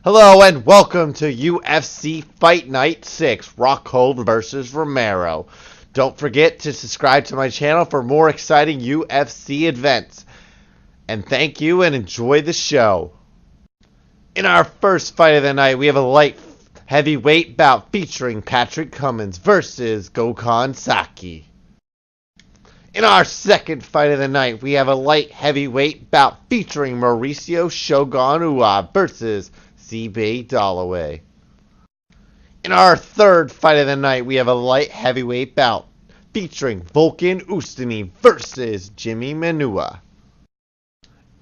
Hello and welcome to UFC Fight Night 6, Rockhold versus Romero. Don't forget to subscribe to my channel for more exciting UFC events. And thank you and enjoy the show. In our first fight of the night, we have a light heavyweight bout featuring Patrick Cummins versus Gokhan Saki. In our second fight of the night, we have a light heavyweight bout featuring Mauricio Shogun Ua versus CB Dalloway. In our third fight of the night, we have a light heavyweight bout featuring Volkan Oezdemir versus Jimmy Manua.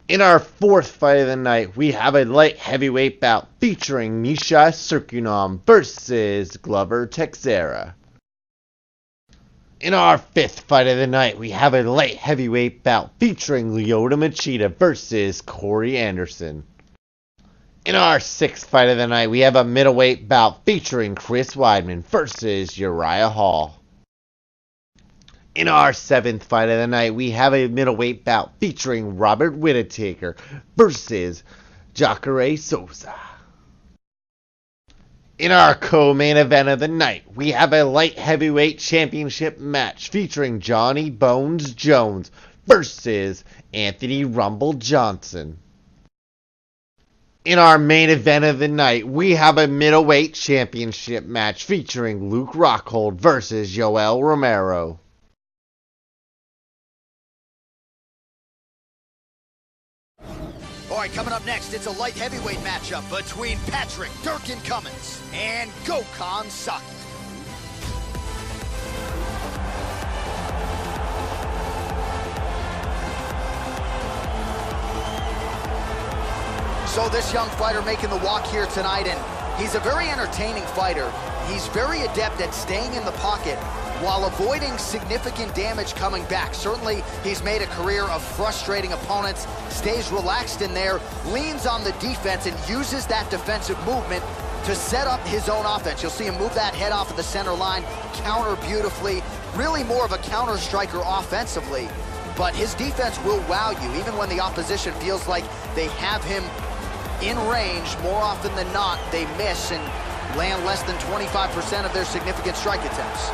In our fourth fight of the night, we have a light heavyweight bout featuring Misha Cirkunov versus Glover Teixeira. In our fifth fight of the night, we have a light heavyweight bout featuring Lyoto Machida versus Corey Anderson. In our sixth fight of the night, we have a middleweight bout featuring Chris Weidman versus Uriah Hall. In our seventh fight of the night, we have a middleweight bout featuring Robert Whittaker versus Jacare Souza. In our co-main event of the night, we have a light heavyweight championship match featuring Johnny Bones Jones versus Anthony Rumble Johnson. In our main event of the night, we have a middleweight championship match featuring Luke Rockhold versus Yoel Romero. All right, coming up next, it's a light heavyweight matchup between Patrick "Durkin" Cummins and Gokhan Saki. So this young fighter making the walk here tonight, and he's a very entertaining fighter. He's very adept at staying in the pocket while avoiding significant damage coming back. Certainly, he's made a career of frustrating opponents, stays relaxed in there, leans on the defense, and uses that defensive movement to set up his own offense. You'll see him move that head off of the center line, counter beautifully, really more of a counter striker offensively. But his defense will wow you, even when the opposition feels like they have him in range. More often than not, they miss and land less than 25% of their significant strike attempts.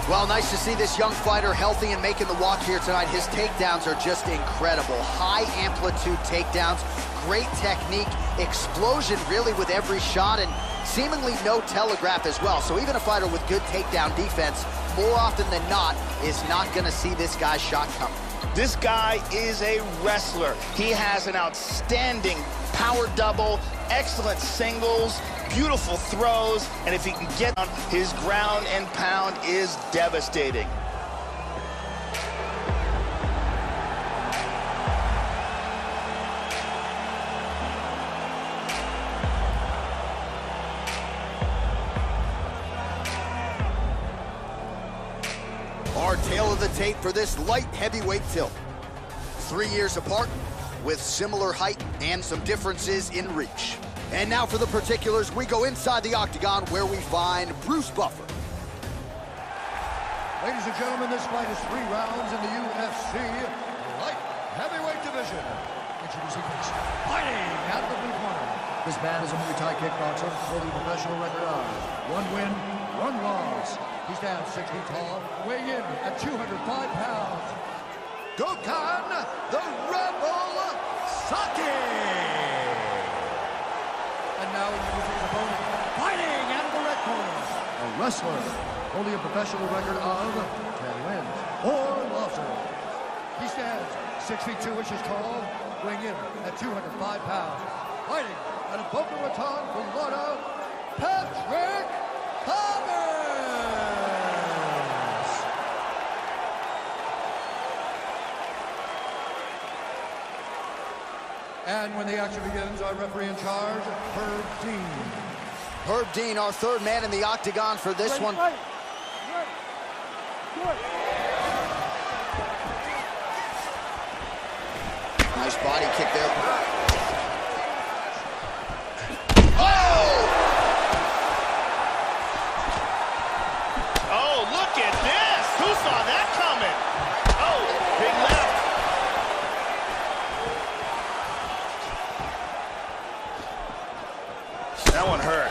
Well, nice to see this young fighter healthy and making the walk here tonight. His takedowns are just incredible. High amplitude takedowns, great technique, explosion really with every shot, and seemingly no telegraph as well. So even a fighter with good takedown defense, more often than not, is not going to see this guy's shot coming. This guy is a wrestler. He has an outstanding power double, excellent singles, beautiful throws, and if he can get on, his ground and pound is devastating. Our tale of the tape for this light heavyweight tilt. 3 years apart, with similar height and some differences in reach. And now for the particulars, we go inside the octagon where we find Bruce Buffer. Ladies and gentlemen, this fight is 3 rounds in the UFC light heavyweight division. Introducing first, fighting out of the blue corner. This man is a Muay Thai kickboxer holding a professional record of 1 win, 1 loss. He stands 6 feet tall, weighing in at 205 pounds. Gokhan, the Rebel Saki. And now introducing his opponent, fighting out of the red corner. A wrestler holding a professional record of 10 wins, 4 losses. He stands 6 feet 2 inches tall, weighing in at 205 pounds. Fighting out of Boca Raton, Florida, Patrick Cummins. And when the action begins, our referee in charge, Herb Dean. Herb Dean, our third man in the octagon for this one. Nice body kick there. That one hurt.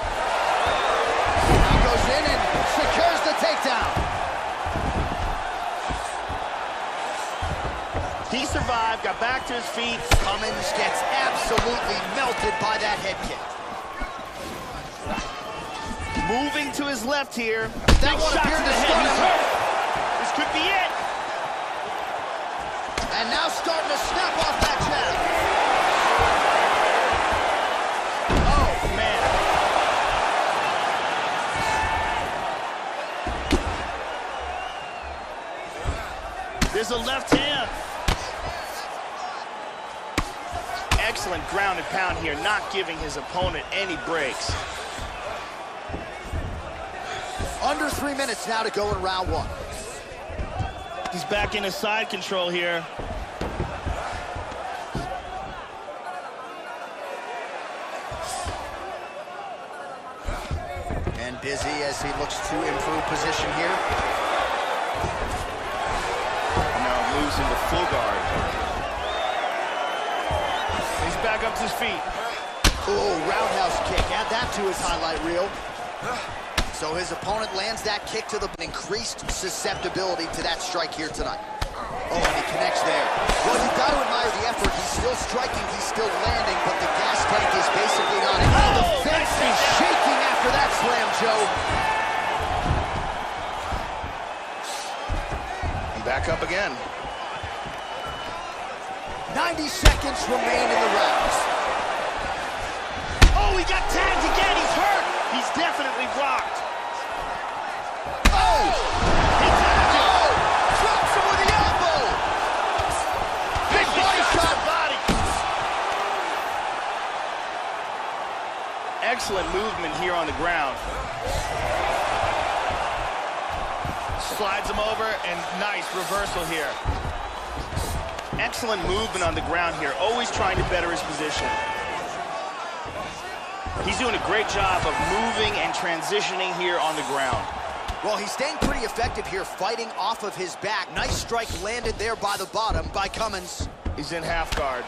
He goes in and secures the takedown. He survived, got back to his feet. Cummins gets absolutely melted by that head kick. Moving to his left here. That Big one shot appeared to the to head. stun He's him. hurt. This could be it. And now starting to snap off that jab. Oh, man. There's a left hand. Excellent ground and pound here, not giving his opponent any breaks. Under 3 minutes now to go in round one. He's back into side control here. And busy as he looks to improve position here. Now moves into full guard. He's back up to his feet. Oh, roundhouse kick. Add that to his highlight reel. So his opponent lands that kick to the increased susceptibility to that strike here tonight. Oh, and he connects there. Well, you've got to admire the effort. He's still striking, he's still landing, but the gas tank is basically on it. Oh, the fence is shaking after that slam, Joe. And back up again. 90 seconds remain in the round. Oh, he got tagged again. He's hurt. He's definitely rocked. Oh! He tagged him. Oh! Drops him with the elbow! Big body shot! Body. Excellent movement here on the ground. Slides him over, and nice reversal here. Excellent movement on the ground here, always trying to better his position. He's doing a great job of moving and transitioning here on the ground. Well, he's staying pretty effective here, fighting off of his back. Nice strike landed there by the bottom by Cummins. He's in half guard.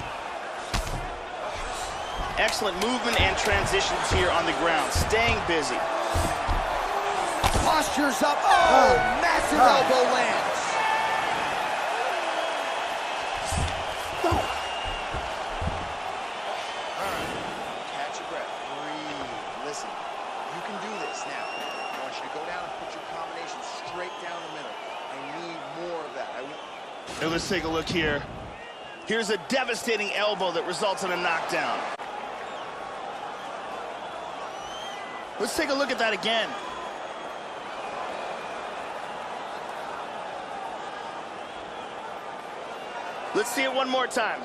Excellent movement and transitions here on the ground, staying busy. Postures up. Oh, massive elbow lands. Catch your breath. Breathe. Listen, you can do this now. I want you to go down and put your combination straight down the middle. I need more of that. Hey, let's take a look here. Here's a devastating elbow that results in a knockdown. Let's take a look at that again. Let's see it one more time.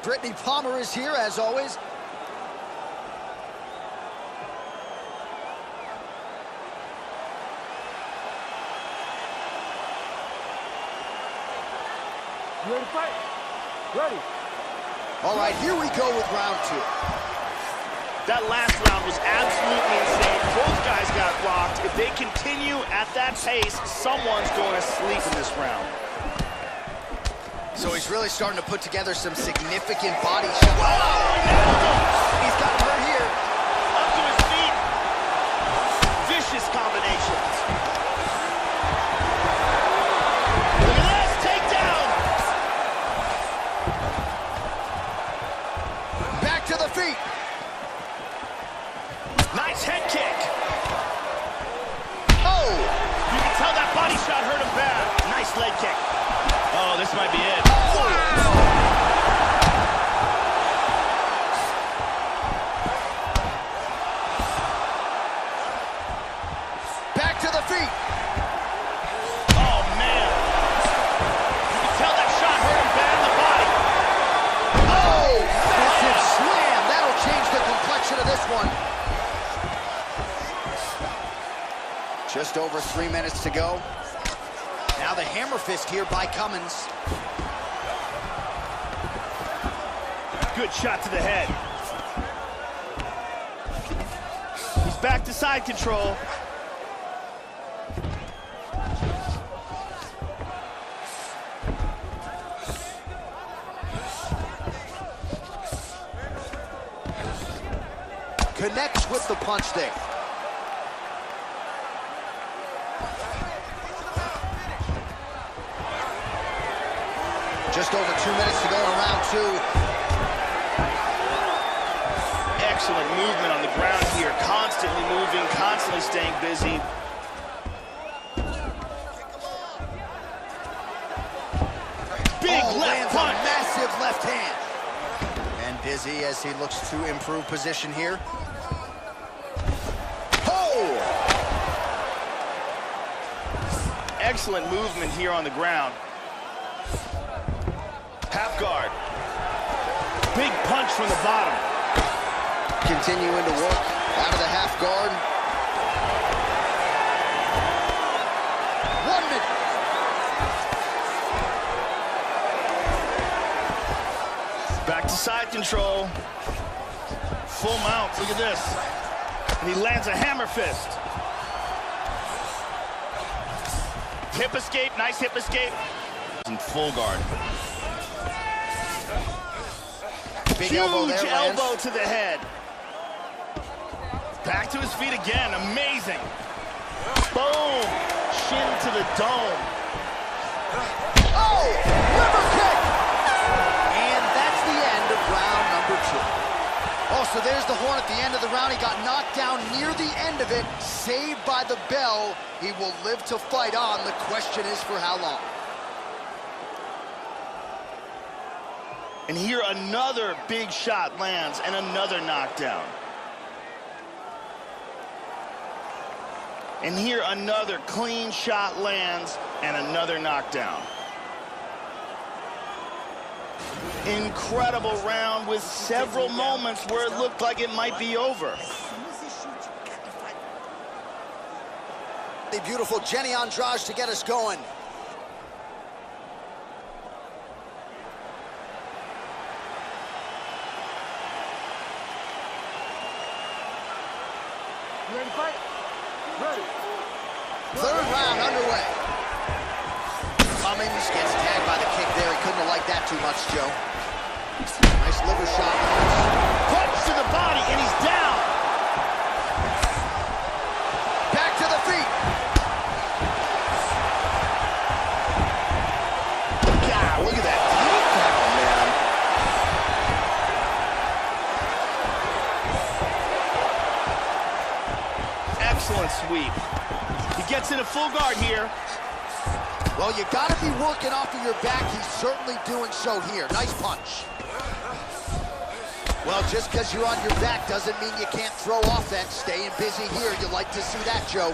Brittany Palmer is here, as always. You ready to fight? Ready. All right, here we go with round two. That last round was absolutely insane. Both guys got rocked. If they continue at that pace, someone's going to sleep in this round. So he's really starting to put together some significant body shots. Whoa! He's got her here. Up to his feet. Vicious combinations. Look at this, takedown. Back to the feet. Nice head kick. Oh! You can tell that body shot hurt him bad. Nice leg kick. Oh, this might be it. Wow! Back to the feet. Oh, man. You can tell that shot hurt him bad in the body. Oh! Massive slam. That'll change the complexion of this one. Just over 3 minutes to go. Now the hammer fist here by Cummins. Good shot to the head. He's back to side control. Connects with the punch there. Just over 2 minutes to go in round 2. Excellent movement on the ground here. Constantly moving, constantly staying busy. Big left punch. A massive left hand. And busy as he looks to improve position here. Oh! Excellent movement here on the ground. Half guard. Big punch from the bottom. Continuing to work out of the half guard. 1 minute. Back to side control. Full mount, look at this. And he lands a hammer fist. Hip escape, nice hip escape. In full guard. Big Huge elbow to the head. Back to his feet again, amazing. Boom, shin to the dome. Oh, liver kick! And that's the end of round number 2. Oh, so there's the horn at the end of the round. He got knocked down near the end of it, saved by the bell. He will live to fight on. The question is for how long? And here another big shot lands and another knockdown. And here another clean shot lands and another knockdown. Incredible round with several moments where it looked like it might be over. The beautiful Jenny Andrade to get us going. You ready to fight? Ready. Third round underway. Cummings gets tagged by the kick there. He couldn't have liked that too much, Joe. Nice liver shot. Punch to the body, and he's down. Back to the feet. God, look at that knee tackle, man. Excellent sweep. He gets into full guard here. Well, you got to be working off of your back. He's certainly doing so here. Nice punch. Well, just because you're on your back doesn't mean you can't throw offense. Staying busy here. You like to see that, Joe.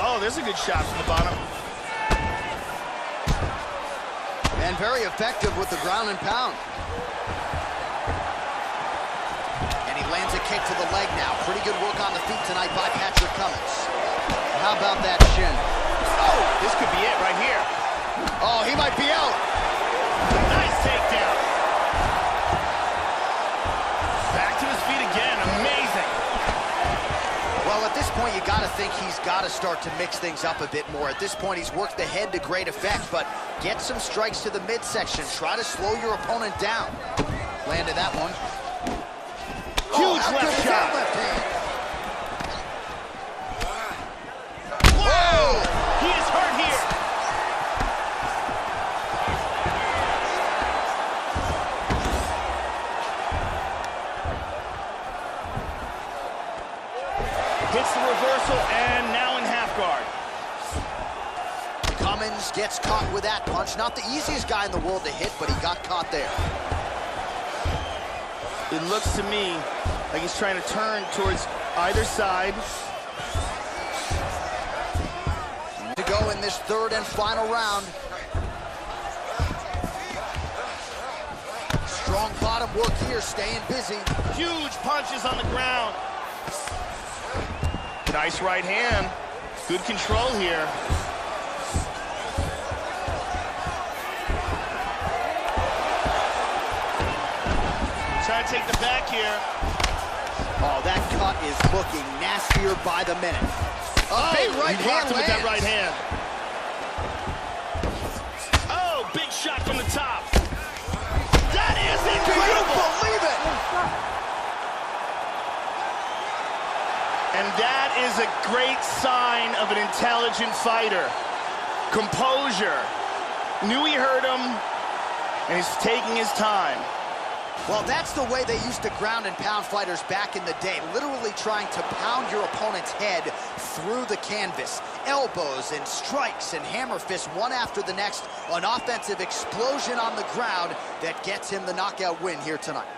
Oh, there's a good shot from the bottom. And very effective with the ground and pound. And he lands a kick to the leg now. Pretty good work on the feet tonight by Patrick Cummings. How about that shin? Oh, this could be it right here. Oh, he might be out. Nice takedown. Back to his feet again. Amazing. Well, at this point, you got to think he's got to start to mix things up a bit more. At this point, he's worked the head to great effect, but get some strikes to the midsection. Try to slow your opponent down. Landed that one. Huge left shot. Left hand. Whoa! He is hurt here. Hits the reversal and now in half guard. Cummings gets caught with that punch. Not the easiest guy in the world to hit, but he got caught there. It looks to me like he's trying to turn towards either side. To go in this third and final round. Strong bottom work here, staying busy. Huge punches on the ground. Nice right hand. Good control here. Trying to take the back here. Oh, that cut is looking nastier by the minute. Big right he hand blocked him with that lands. right hand. Oh, big shot from the top. Can you believe it? And that is a great sign of an intelligent fighter. Composure. Knew he hurt him, and he's taking his time. Well, that's the way they used to ground and pound fighters back in the day, literally trying to pound your opponent's head through the canvas. Elbows and strikes and hammer fists one after the next, an offensive explosion on the ground that gets him the knockout win here tonight.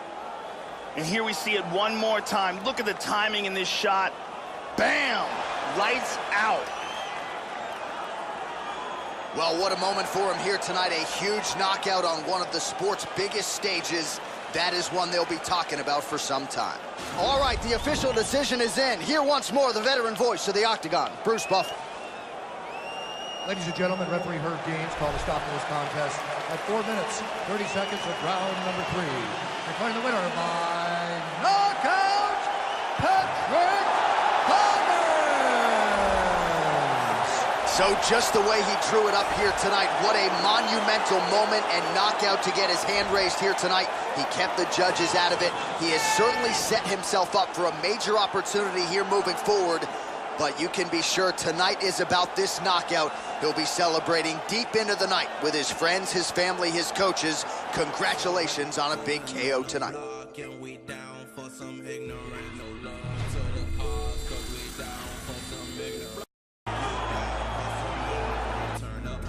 And here we see it one more time. Look at the timing in this shot. Bam! Lights out. Well, what a moment for him here tonight. A huge knockout on one of the sport's biggest stages. That is one they'll be talking about for some time. All right, the official decision is in. Here once more, the veteran voice of the Octagon, Bruce Buffer. Ladies and gentlemen, referee Herb Gaines called a stop to this contest at 4 minutes, 30 seconds of round number 3. Declaring the winner by knockout, Patrick Thomas! So just the way he drew it up here tonight, what a monumental moment and knockout to get his hand raised here tonight. He kept the judges out of it. He has certainly set himself up for a major opportunity here moving forward. But you can be sure tonight is about this knockout. He'll be celebrating deep into the night with his friends, his family, his coaches. Congratulations on a big KO tonight.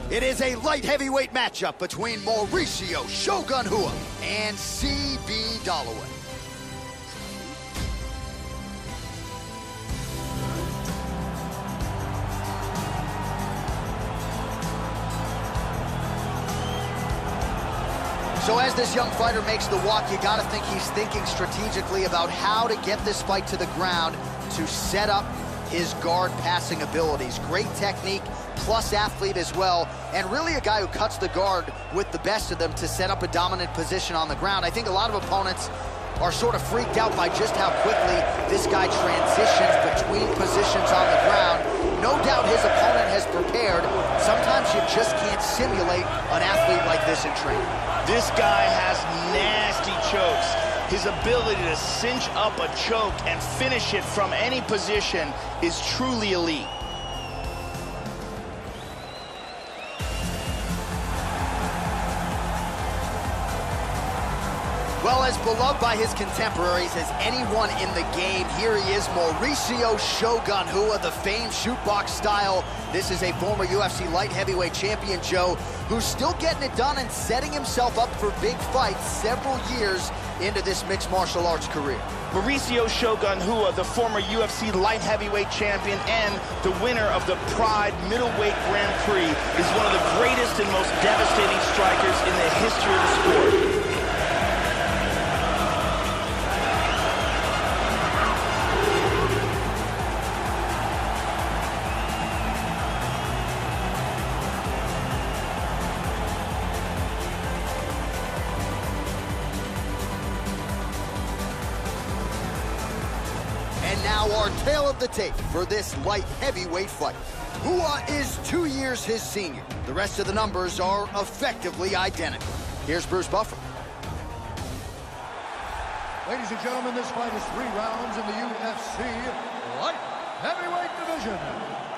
It is a light heavyweight matchup between Mauricio Shogun Rua and C.B. Dollaway. So as this young fighter makes the walk, you gotta think he's thinking strategically about how to get this fight to the ground to set up his guard passing abilities. Great technique, plus athlete as well, and really a guy who cuts the guard with the best of them to set up a dominant position on the ground. I think a lot of opponents are sort of freaked out by just how quickly this guy transitions between positions on the ground. No doubt his opponent has prepared. Sometimes you just can't simulate an athlete like this in training. This guy has nasty chokes. His ability to cinch up a choke and finish it from any position is truly elite. Well, as beloved by his contemporaries as anyone in the game, here he is, Mauricio Shogun Rua, the famed shootbox style. This is a former UFC light heavyweight champion, Joe, who's still getting it done and setting himself up for big fights several years into this mixed martial arts career. Mauricio Shogun Rua, the former UFC light heavyweight champion and the winner of the Pride Middleweight Grand Prix, is one of the greatest and most devastating strikers in the history of the sport. Now our tale of the tape for this light heavyweight fight. Rua is 2 years his senior. The rest of the numbers are effectively identical. Here's Bruce Buffer. Ladies and gentlemen, this fight is 3 rounds in the UFC light heavyweight division.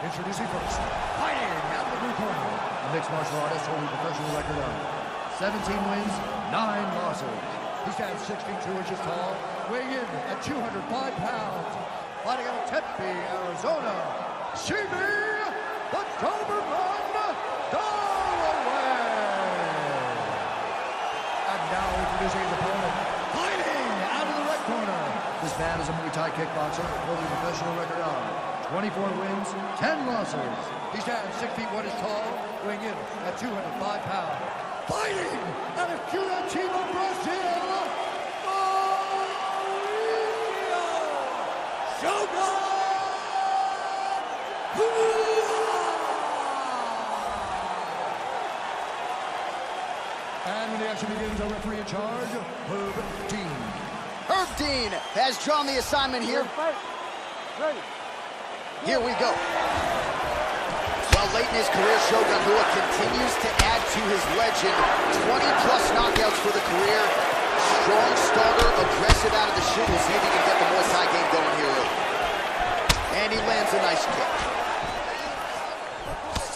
Introducing first, fighting out of the blue corner, a mixed martial artist holding a professional record of 17 wins, 9 losses. He stands 6 feet 2 inches tall, weighing in at 205 pounds. Fighting out of Tempe, Arizona, C.B. the Doberman Dollaway. And now introducing his opponent, fighting out of the red corner. This man is a Muay Thai kickboxer holding a professional record of 24 wins, 10 losses. He stands 6 feet 1 inches tall, weighing in at 205 pounds. Fighting out of Curitiba, Brazil, Shogun Rua! And when the action begins, our referee in charge, Herb Dean. Herb Dean has drawn the assignment here. Ready. Here we go. Well, late in his career, Shogun Rua continues to add to his legend. 20-plus knockouts for the career. Strong starter, aggressive out of the chute. We'll see if he can get the Muay Thai game going here early. And he lands a nice kick.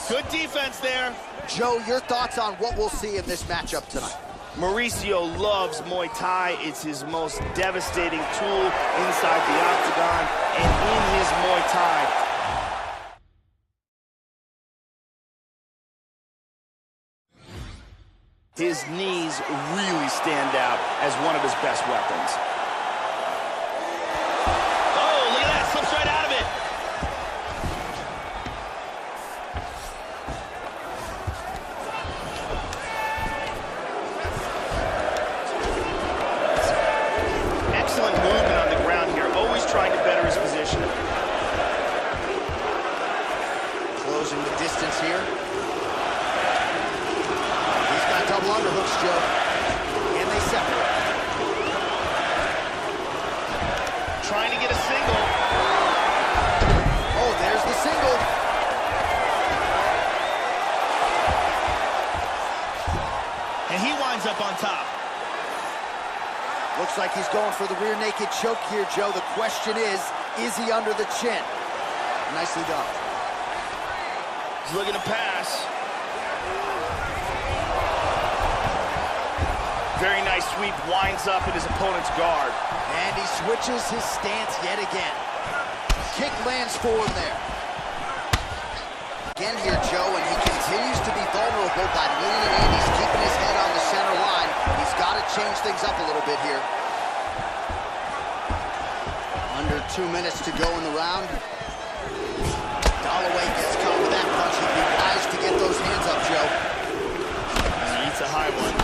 Good defense there. Joe, your thoughts on what we'll see in this matchup tonight? Mauricio loves Muay Thai. It's his most devastating tool inside the octagon and in his Muay Thai. His knees really stand out as one of his best weapons. Oh, look at that, slips right out of it. Excellent movement on the ground here, always trying to better his position. Closing the distance here. Double underhooks, Joe. And they separate. Trying to get a single. Oh, there's the single. And he winds up on top. Looks like he's going for the rear naked choke here, Joe. The question is he under the chin? Nicely done. He's looking to pass. Very nice sweep, winds up in his opponent's guard. And he switches his stance yet again. Kick lands for him there. Again here, Joe, and he continues to be vulnerable by leaning in. He's keeping his head on the center line. He's got to change things up a little bit here. Under 2 minutes to go in the round. Holloway gets caught with that punch. He'd be wise to get those hands up, Joe. He eats a high one.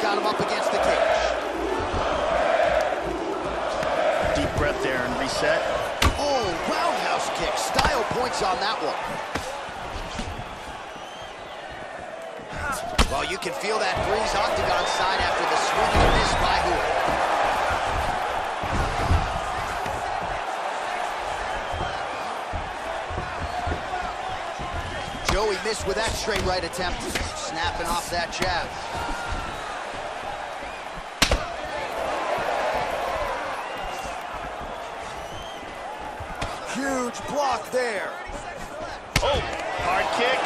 Got him up against the cage. Deep breath there and reset. Oh, roundhouse kick. Style points on that one. Well, you can feel that breeze octagon side after the swing and a miss by Hood. Joey missed with that straight right attempt. Snapping off that jab. Huge block there. Oh, hard kick.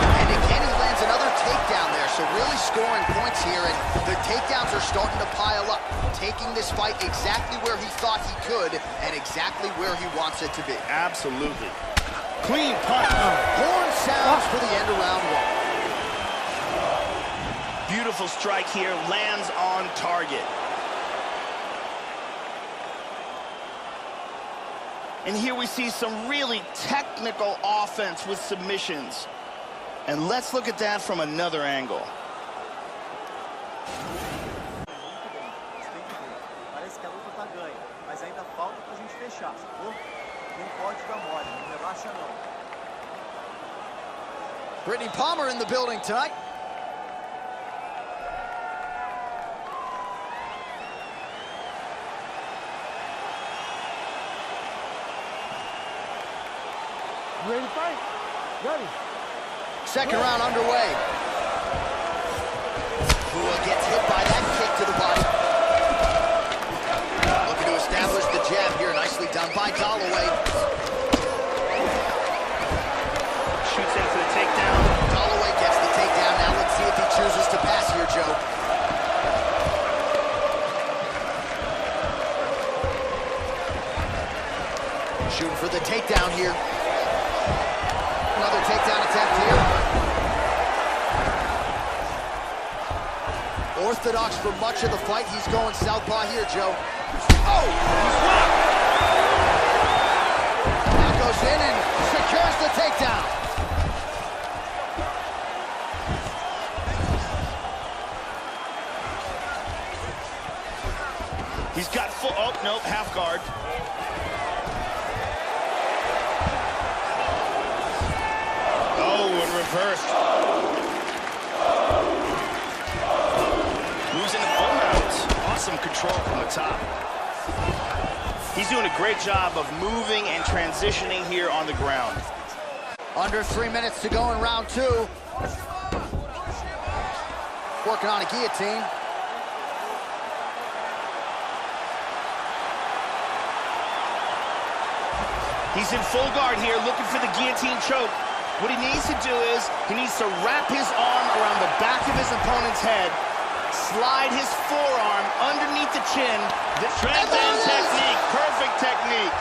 And again, he lands another takedown there, so really scoring points here, and the takedowns are starting to pile up, taking this fight exactly where he thought he could and exactly where he wants it to be. Absolutely. Clean punch. Horn sounds for the end of round one. Beautiful strike here, lands on target. And here we see some really technical offense with submissions. And let's look at that from another angle. Parece que a luta tá ganha, mas ainda falta pra gente fechar, sacou? Não pode dar mole, não relaxa não. Brittany Palmer in the building tonight. Ready to fight? Ready. Second round underway. Pua gets hit by that kick to the body. Looking to establish the jab here. Nicely done by Holloway. Shoots in for the takedown. Holloway gets the takedown. Now let's see if he chooses to pass here, Joe. Shooting for the takedown here. Another takedown attempt here. Orthodox for much of the fight. He's going southpaw here, Joe. Oh! He's rocked! Now goes in and secures the takedown. He's got full, oh, nope, half guard. Reversed. Moves into full mounts. Awesome control from the top. He's doing a great job of moving and transitioning here on the ground. Under 3 minutes to go in round two. Working on a guillotine. He's in full guard here, looking for the guillotine choke. What he needs to do is, he needs to wrap his arm around the back of his opponent's head, slide his forearm underneath the chin. The strength and technique, perfect technique.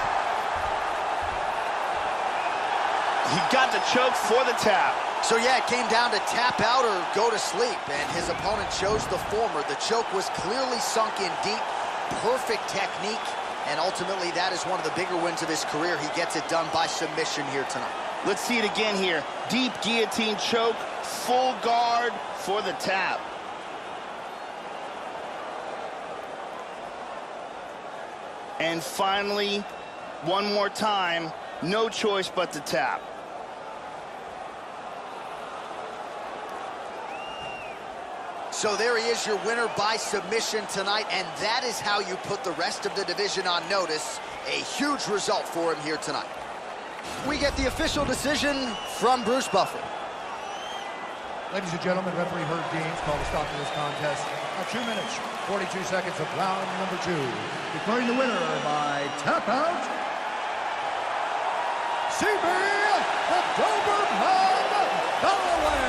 He got the choke for the tap. So yeah, it came down to tap out or go to sleep, and his opponent chose the former. The choke was clearly sunk in deep, perfect technique, and ultimately that is one of the bigger wins of his career. He gets it done by submission here tonight. Let's see it again here. Deep guillotine choke, full guard for the tap. And finally, one more time, no choice but to tap. So there he is, your winner by submission tonight, and that is how you put the rest of the division on notice. A huge result for him here tonight. We get the official decision from Bruce Buffer. Ladies and gentlemen, referee Herb Deans called a stop to this contest at 2 minutes, 42 seconds of round number 2. Declaring the winner by tap out, CB the Doberman Galloway.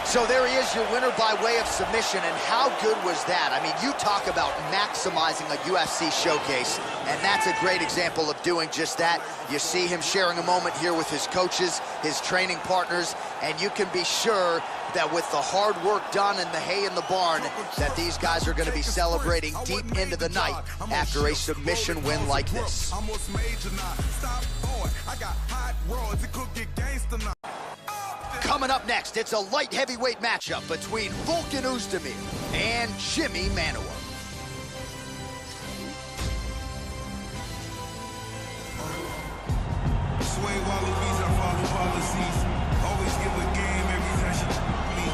So there he is, your winner by way of submission, and how good was that? I mean, you talk about maximizing a UFC showcase, and that's a great example of doing just that. You see him sharing a moment here with his coaches, his training partners, and you can be sure that with the hard work done and the hay in the barn, that these guys are going to be celebrating deep into the night after a submission win like this. Coming up next, it's a light heavyweight matchup between Volkan Oezdemir and Jimmy Manuwa. Sway wallabies, I follow policies. Always give a game every time she me.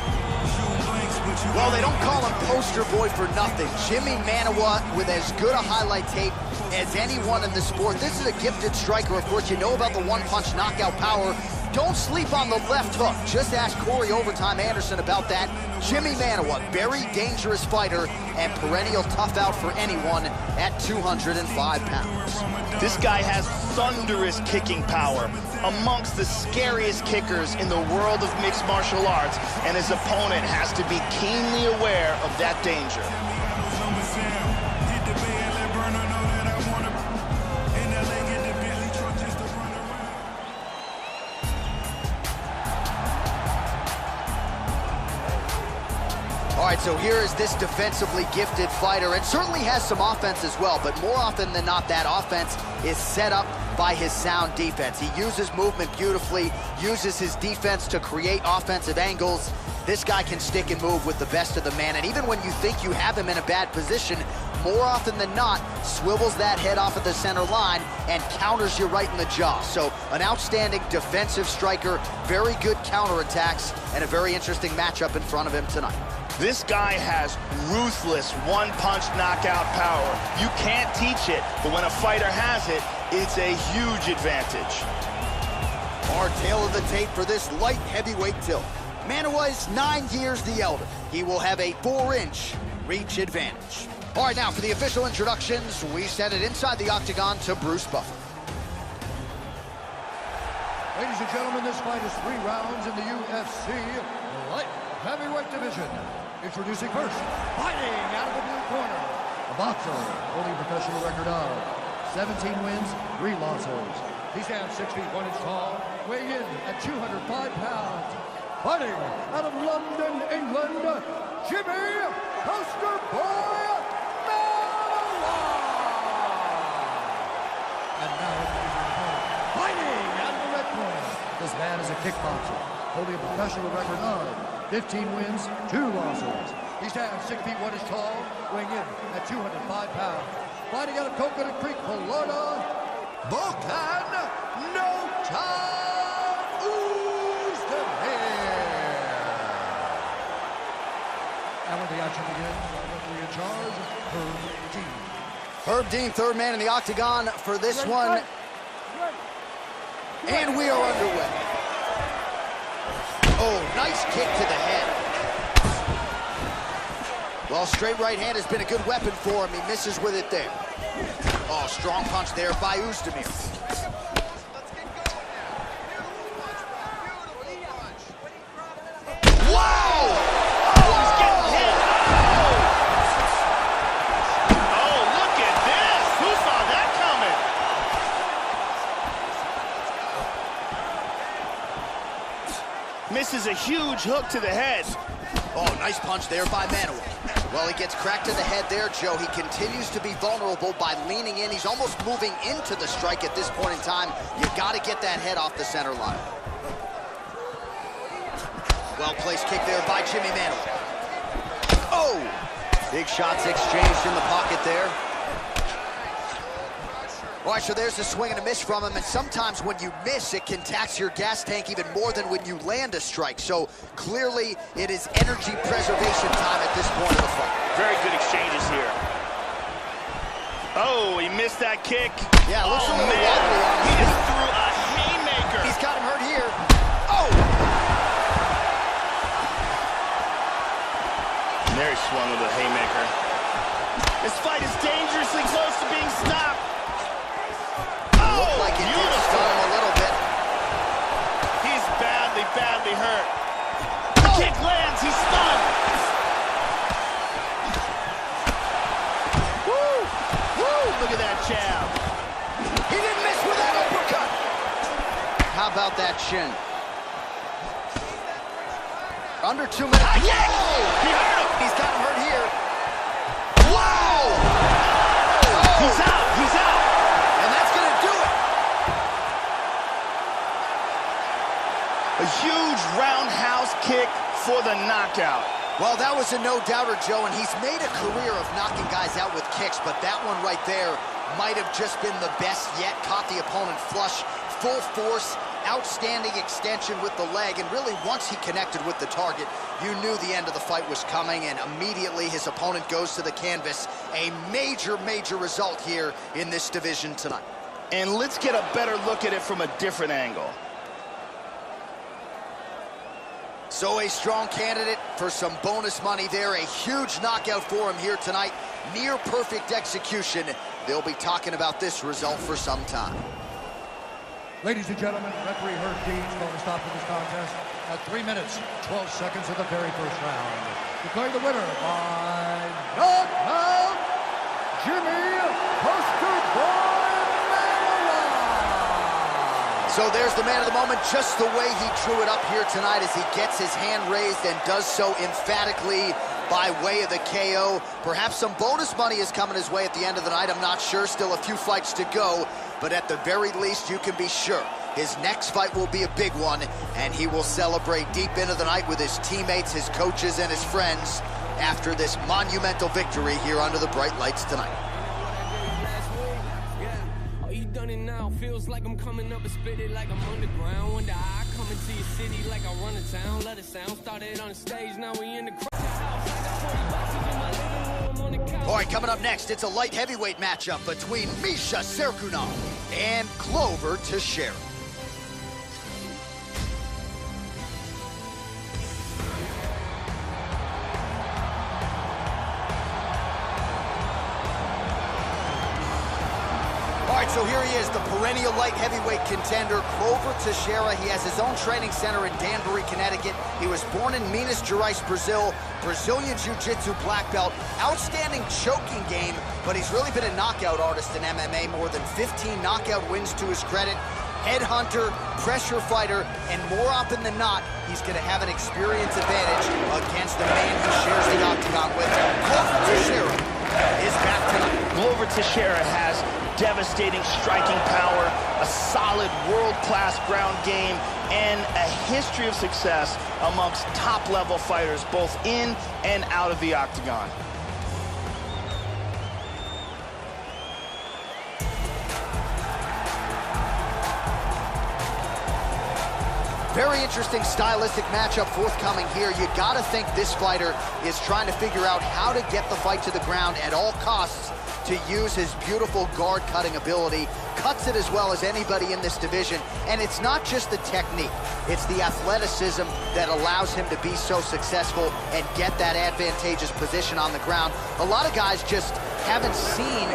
Shoot blanks, but you. Well, they don't call him poster boy for nothing. Jimmy Manuwa with as good a highlight tape as anyone in the sport. This is a gifted striker. Of course, you know about the one-punch knockout power. Don't sleep on the left hook. Just ask Corey Overtime Anderson about that. Jimmy Manuwa, very dangerous fighter and perennial tough out for anyone at 205 pounds. This guy has thunderous kicking power, amongst the scariest kickers in the world of mixed martial arts, and his opponent has to be keenly aware of that danger. All right, so here is this defensively gifted fighter, and certainly has some offense as well, but more often than not, that offense is set up by his sound defense. He uses movement beautifully, uses his defense to create offensive angles. This guy can stick and move with the best of the man, and even when you think you have him in a bad position, more often than not, swivels that head off of the center line and counters you right in the jaw. So an outstanding defensive striker, very good counterattacks, and a very interesting matchup in front of him tonight. This guy has ruthless one-punch knockout power. You can't teach it, but when a fighter has it, it's a huge advantage. Our tale of the tape for this light heavyweight tilt. Manuwa is 9 years the elder. He will have a 4-inch reach advantage. All right, now for the official introductions, we send it inside the octagon to Bruce Buffer. Ladies and gentlemen, this fight is 3 rounds in the UFC light heavyweight division. Introducing first, fighting out of the blue corner, a boxer holding a professional record of 17 wins, 3 losses. He stands 6 feet 1 inch tall, weighing in at 205 pounds. Fighting out of London, England, Jimmy Poster Boy Manuwa. And now, fighting out of the red corner, this man is a kickboxer, holding a professional record of 15 wins, 2 losses. He stands 6 feet 1 inch tall, weighing in at 205 pounds. Fighting out of Coconut Creek, Florida, Volkan No Time Oezdemir. And when the action begins, our referee in charge, Herb Dean. Herb Dean, third man in the octagon for this one. And we are underway. Oh, nice kick to the head. Well, straight right hand has been a good weapon for him. He misses with it there. Oh, strong punch there by Oezdemir. Wow! Oh, he's getting hit. Oh, look at this. Who saw that coming? Misses a huge hook to the head. Oh, nice punch there by Manuel. Well, he gets cracked to the head there, Joe. He continues to be vulnerable by leaning in. He's almost moving into the strike at this point in time. You got to get that head off the center line. Well-placed kick there by Jimmy Manuel. Oh! Big shots exchanged in the pocket there. All right, so there's a swing and a miss from him, and sometimes when you miss, it can tax your gas tank even more than when you land a strike. So clearly, it is energy preservation time at this point of the fight. Very good exchanges here. Oh, he missed that kick. Yeah, looks a oh, little man. wobbly on his He feet. just threw a haymaker. He's got him hurt here. Oh! And there he swung with a haymaker. This fight is dangerously close to being stopped. Looked like it did stun him a little bit. He's badly, badly hurt. The kick lands, he's stunned. Woo! Woo! Look at that jab. He didn't miss with that uppercut. How about that shin? Under 2 minutes. He hurt him. He's got him hurt here. Wow! He's out, he's out. And that's going to do it. A huge roundhouse kick for the knockout. Well, that was a no-doubter, Joe, and he's made a career of knocking guys out with kicks, but that one right there might have just been the best yet. Caught the opponent flush, full force, outstanding extension with the leg, and really once he connected with the target, you knew the end of the fight was coming, and immediately his opponent goes to the canvas. A major, major result here in this division tonight. And let's get a better look at it from a different angle. So a strong candidate for some bonus money there. A huge knockout for him here tonight. Near perfect execution. They'll be talking about this result for some time. Ladies and gentlemen, referee Herb Dean's going to stop for this contest at 3 minutes, 12 seconds of the very first round. Declaring the winner by knockout, Jimmy Poster Boy Manuel. So there's the man of the moment, just the way he drew it up here tonight as he gets his hand raised and does so emphatically by way of the KO. Perhaps some bonus money is coming his way at the end of the night. I'm not sure. Still a few fights to go. But at the very least, you can be sure his next fight will be a big one, and he will celebrate deep into the night with his teammates, his coaches, and his friends after this monumental victory here under the bright lights tonight. Now feels like I'm coming up and spit it like I'm underground. When I come into your city like I run a town, let it sound. Started on the stage, now we in the crowd. All right, coming up next, it's a light heavyweight matchup between Misha Serkunov and Glover Teixeira. All right, so here he is, the perennial light heavyweight contender, Glover Teixeira. He has his own training center in Danbury, Connecticut. He was born in Minas Gerais, Brazil. Brazilian Jiu-Jitsu black belt. Outstanding choking game, but he's really been a knockout artist in MMA. More than 15 knockout wins to his credit. Headhunter, pressure fighter, and more often than not, he's going to have an experience advantage against the man he shares the octagon with. Glover Teixeira is back tonight. Glover Teixeira has devastating striking power, a solid world-class ground game, and a history of success amongst top-level fighters, both in and out of the octagon. Very interesting stylistic matchup forthcoming here. You gotta think this fighter is trying to figure out how to get the fight to the ground at all costs to use his beautiful guard-cutting ability. Cuts it as well as anybody in this division. And it's not just the technique, it's the athleticism that allows him to be so successful and get that advantageous position on the ground. A lot of guys just haven't seen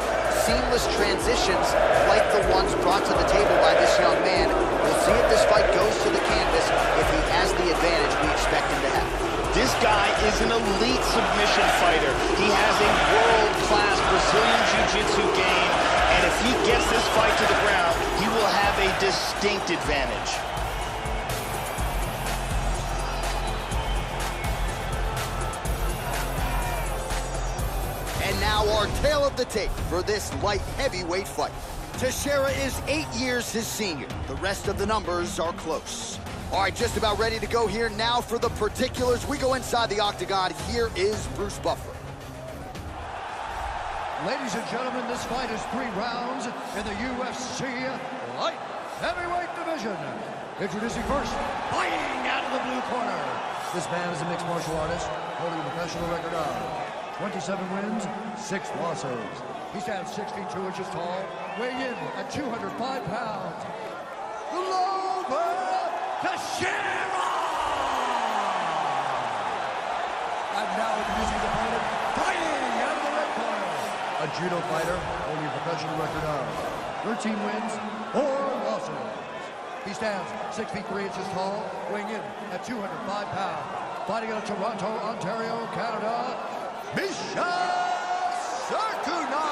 seamless transitions like the ones brought to the table by this young man. We'll see if this fight goes to the canvas, if he has the advantage we expect him to have. This guy is an elite submission fighter. He has a world-class Brazilian Jiu-Jitsu game, and if he gets this fight to the ground, he will have a distinct advantage. And now our tale of the tape for this light heavyweight fight. Teixeira is 8 years his senior. The rest of the numbers are close. All right, just about ready to go here now for the particulars. We go inside the octagon. Here is Bruce Buffer. Ladies and gentlemen, this fight is 3 rounds in the UFC light heavyweight division. Introducing first, fighting out of the blue corner. This man is a mixed martial artist, holding a professional record of 27 wins, 6 losses. He stands 62 inches tall, weighing in at 205 pounds. Teixeira! And now introducing the opponent, fighting out of the red corner. A judo fighter, holding a professional record of 13 wins, 4 losses. He stands 6 feet 3 inches tall, weighing in at 205 pounds. Fighting out of Toronto, Ontario, Canada, Misha Sarkuna!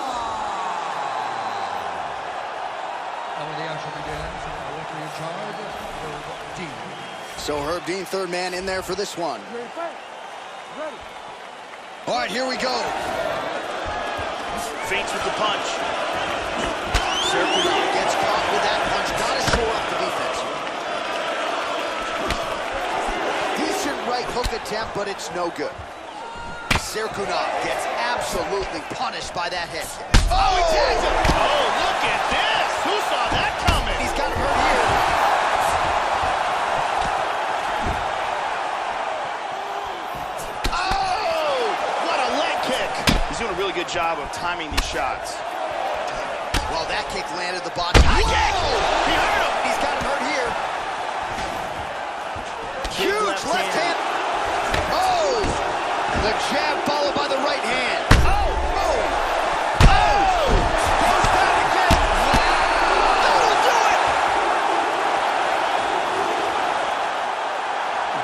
And when the action begins, directly in charge, Herb Dean. So Herb Dean, third man in there for this one. Ready. All right, here we go. Feints with the punch. Sarkuna gets caught with that punch. Gotta shore up the defense. Decent right hook attempt, but it's no good. Sarkuna gets absolutely punished by that head kick. Oh, he tags him! Oh, look at this! Who saw that coming? He's got him hurt here. Oh! What a leg kick! He's doing a really good job of timing these shots. Well, that kick landed the body. High kick! He hurt him! He's got him hurt here. Huge left hand. Oh! The jab followed by the right hand. Oh! Oh! Oh! Goes down again. That'll do it!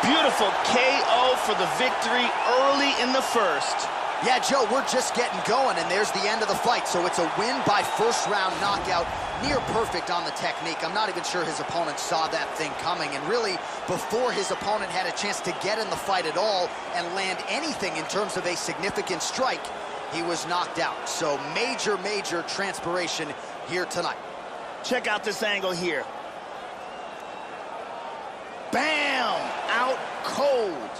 Beautiful KO for the victory early in the first. Yeah, Joe, we're just getting going, and there's the end of the fight. So it's a win by first-round knockout. Near perfect on the technique. I'm not even sure his opponent saw that thing coming. And really, before his opponent had a chance to get in the fight at all and land anything in terms of a significant strike, he was knocked out. So major, major transpiration here tonight. Check out this angle here. Bam! Out cold.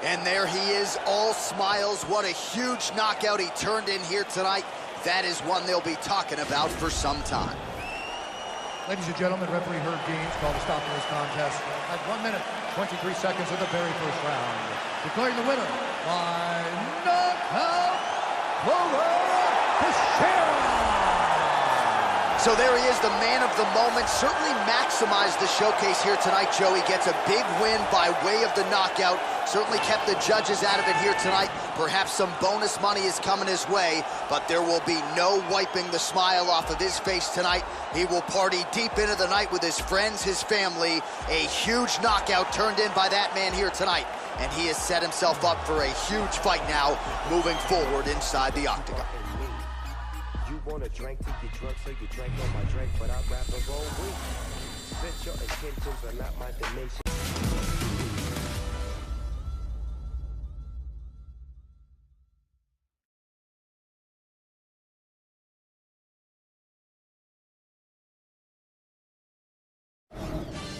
And there he is, all smiles. What a huge knockout he turned in here tonight. That is one they'll be talking about for some time. Ladies and gentlemen, referee Herb Dean's called a stop to this contest at 1 minute, 23 seconds of the very first round. Declaring the winner by knockout, Teixeira! So there he is, the man of the moment. Certainly maximized the showcase here tonight, Joe. He gets a big win by way of the knockout. Certainly kept the judges out of it here tonight. Perhaps some bonus money is coming his way, but there will be no wiping the smile off of his face tonight. He will party deep into the night with his friends, his family. A huge knockout turned in by that man here tonight. And he has set himself up for a huge fight now, moving forward inside the octagon. You want a drink, take your drug, so you drank on my drink, but I'd rather roll with. Since your intentions are not my donation.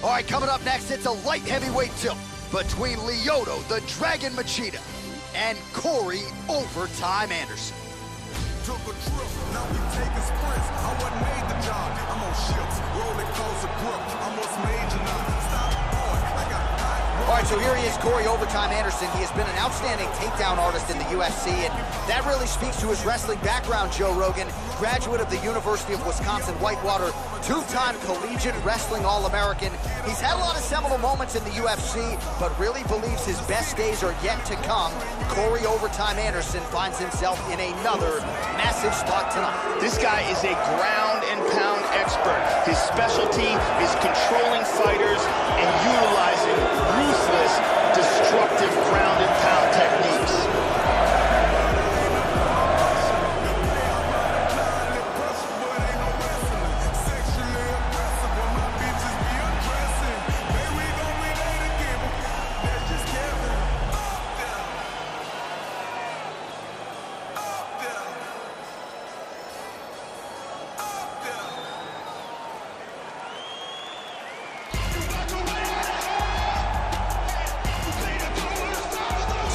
All right, coming up next, it's a light heavyweight tilt between Lyoto, the Dragon Machida, and Corey Overtime Anderson. took a trip, now we taking sprints. I wasn't made the job, I'm on ships, rolling coaster grip. I must major now. Stop, boy, I got hot. All right, so here he is, Corey Overtime Anderson. He has been an outstanding takedown artist in the UFC, and that really speaks to his wrestling background, Joe Rogan. Graduate of the University of Wisconsin-Whitewater, two-time collegiate wrestling All-American. He's had a lot of seminal moments in the UFC, but really believes his best days are yet to come. Corey Overtime Anderson finds himself in another massive spot tonight. This guy is a ground and pound expert. His specialty is controlling fighters and utilizing ruthless, destructive ground and pound techniques.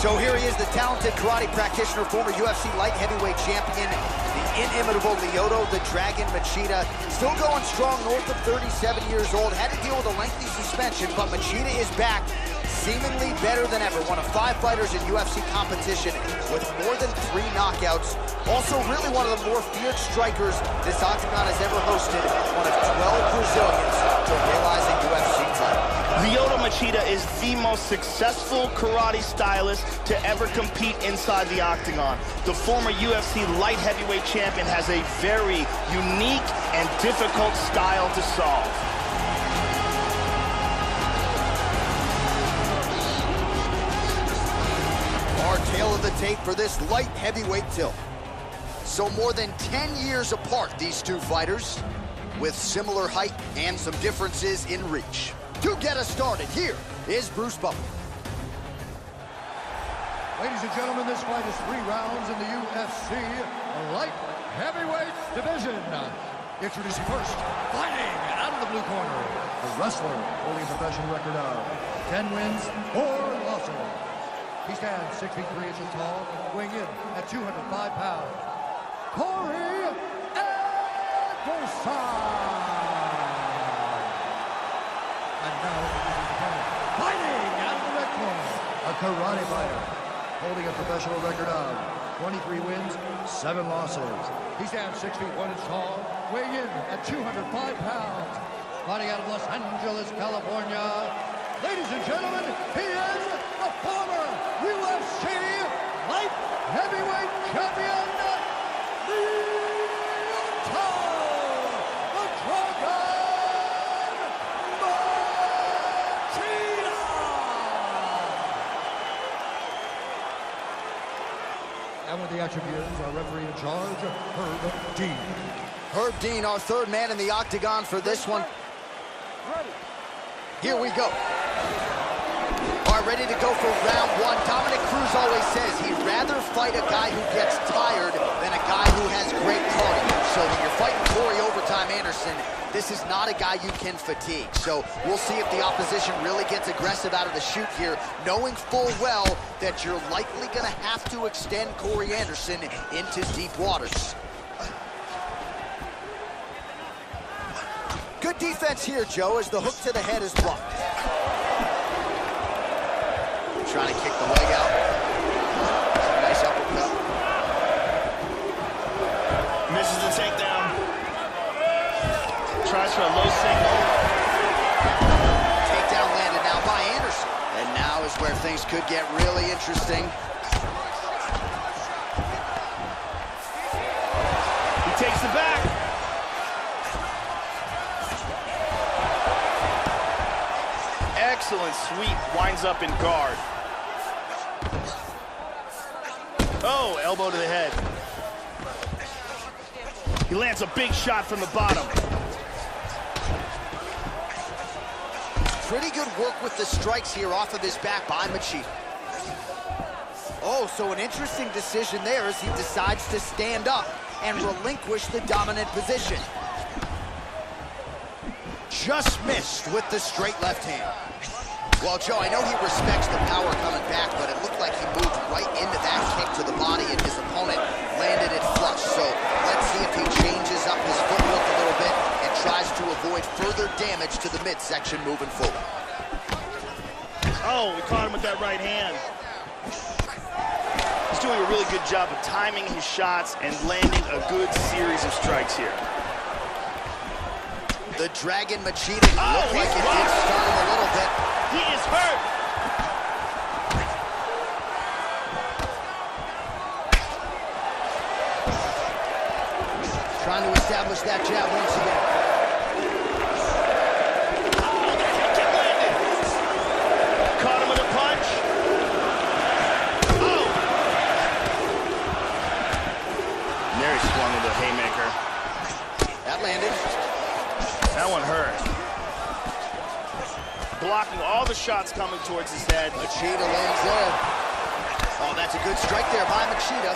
So here he is, the talented karate practitioner, former UFC light heavyweight champion, the inimitable Lyoto the Dragon Machida. Still going strong, north of 37 years old. Had to deal with a lengthy suspension, but Machida is back, seemingly better than ever. One of 5 fighters in UFC competition with more than 3 knockouts. Also really one of the more feared strikers this octagon has ever hosted. One of 12 Brazilians to realize a UFC title. Lyoto Machida is the most successful karate stylist to ever compete inside the octagon. The former UFC light heavyweight champion has a very unique and difficult style to solve. Our tale of the tape for this light heavyweight tilt. So more than 10 years apart, these two fighters, with similar height and some differences in reach. To get us started, here is Bruce Buffer. Ladies and gentlemen, this fight is 3 rounds in the UFC light heavyweight division. Introducing first, fighting out of the blue corner, the wrestler holding a professional record of 10 wins, 4 losses. He stands 6 feet 3 inches tall, weighing in at 205 pounds. Corey Anderson. And now, fighting out of the red corner, a karate fighter, holding a professional record of 23 wins, 7 losses. He stands 6 feet 1 inch tall, weighing in at 205 pounds. Fighting out of Los Angeles, California. Ladies and gentlemen, he is the former UFC light heavyweight champion, Lyoto the Dragon. And with the action begins, our referee in charge, Herb Dean. Herb Dean, our third man in the octagon for this one. Here we go. All right, ready to go for round 1. Dominic Cruz always says he'd rather fight a guy who gets tired than a guy who has great cardio. So when you're fighting Corey Overtime Anderson, this is not a guy you can fatigue. So we'll see if the opposition really gets aggressive out of the chute here, knowing full well that you're likely going to have to extend Corey Anderson into deep waters. Good defense here, Joe, as the hook to the head is blocked. Trying to kick the leg out. Nice uppercut. Misses the takedown. Tries for a low single. Takedown landed now by Anderson. And now is where things could get really interesting. He takes it back. Excellent sweep, winds up in guard. Oh, elbow to the head. He lands a big shot from the bottom. Pretty good work with the strikes here off of his back by Machida. Oh, so an interesting decision there as he decides to stand up and relinquish the dominant position. Just missed with the straight left hand. Well, Joe, I know he respects the power coming back, but it looked like he moved right into that kick to the body, and his opponent landed it flush. So damage to the midsection moving forward. Oh, we caught him with that right hand. He's doing a really good job of timing his shots and landing a good series of strikes here. The Dragon Machida looked like it did start him a little bit. He is hurt. Trying to establish that jab once again. Oh, that hit kick landed. Caught him with a punch. Oh! And there he swung into a haymaker. That landed. That one hurt. Blocking all the shots coming towards his head. Machida lands there. Oh, that's a good strike there by Machida.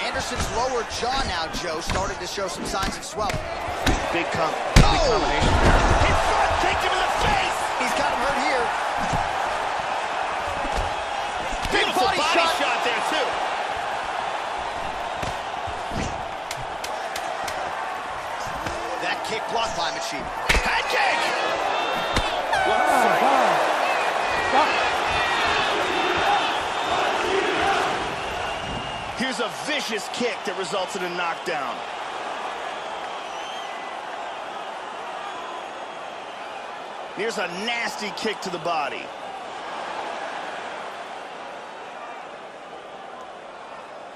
Anderson's lower jaw now, Joe, started to show some signs of swelling. Big combination. Hit front, kicked him in the face. He's got him hurt here. Beautiful body shot there, too. That kick blocked by Machida. Head kick. What a fight. Here's a vicious kick that results in a knockdown. Here's a nasty kick to the body.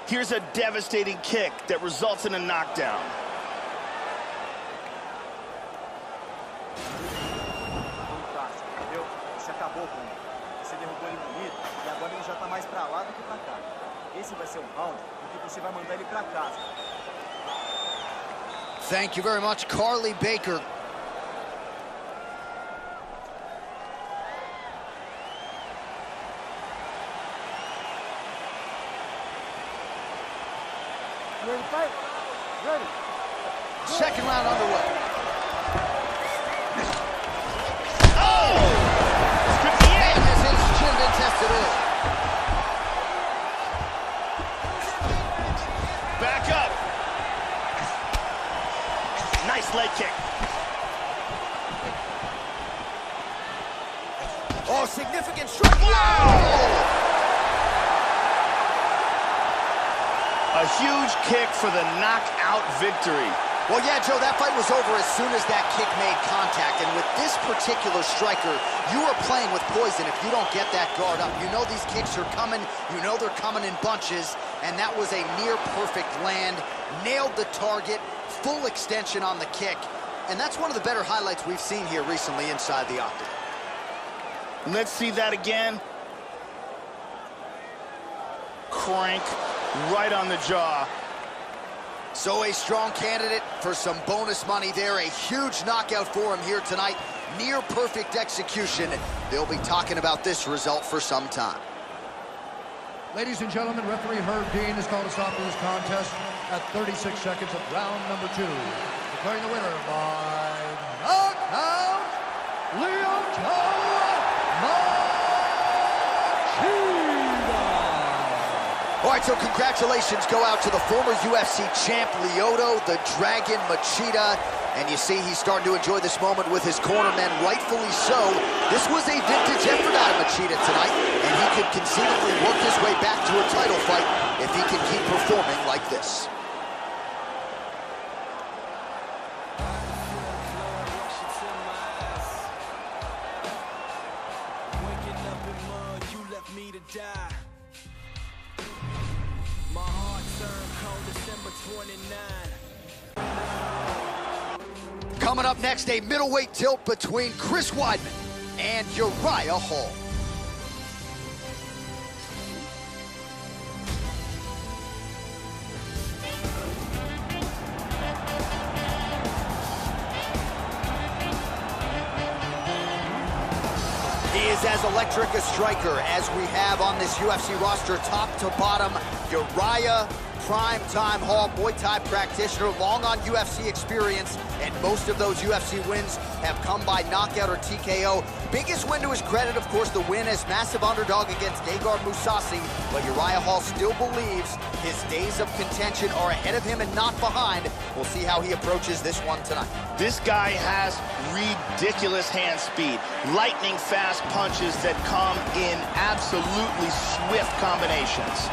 Here's a devastating kick that results in a knockdown. Entendeu? Você acabou com ele. Você derrubou ele bonito e agora ele já tá mais pra lá do que pra cá. Esse vai ser um round porque você vai mandar ele pra casa. Thank you very much, Carly Baker. You ready to fight? Ready. Second round underway. Oh! This could be it. And as his chin been tested early. Back up. Nice leg kick. Oh, significant strike. Wow! A huge kick for the knockout victory. Well, yeah, Joe, that fight was over as soon as that kick made contact. And with this particular striker, you are playing with poison if you don't get that guard up. You know these kicks are coming. You know they're coming in bunches. And that was a near-perfect land. Nailed the target. Full extension on the kick. And that's one of the better highlights we've seen here recently inside the octagon. Let's see that again. Crank right on the jaw. So a strong candidate for some bonus money there. A huge knockout for him here tonight. Near perfect execution. They'll be talking about this result for some time. Ladies and gentlemen, referee Herb Dean has called a stop to this contest at 36 seconds of round number 2. Declaring the winner by knockout, Lyoto Machida. All right, so congratulations go out to the former UFC champ, Lyoto, the Dragon Machida. And you see he's starting to enjoy this moment with his cornermen, rightfully so. This was a vintage effort out of Machida tonight, and he could conceivably work his way back to a title fight if he can keep performing like this. Coming up next, a middleweight tilt between Chris Weidman and Uriah Hall. He is as electric a striker as we have on this UFC roster, top to bottom. Uriah Primetime Hall, Muay Thai practitioner, long on UFC experience, and most of those UFC wins have come by knockout or TKO. Biggest win to his credit, of course, the win as massive underdog against Gegard Mousasi, but Uriah Hall still believes his days of contention are ahead of him and not behind. We'll see how he approaches this one tonight. This guy has ridiculous hand speed, lightning fast punches that come in absolutely swift combinations.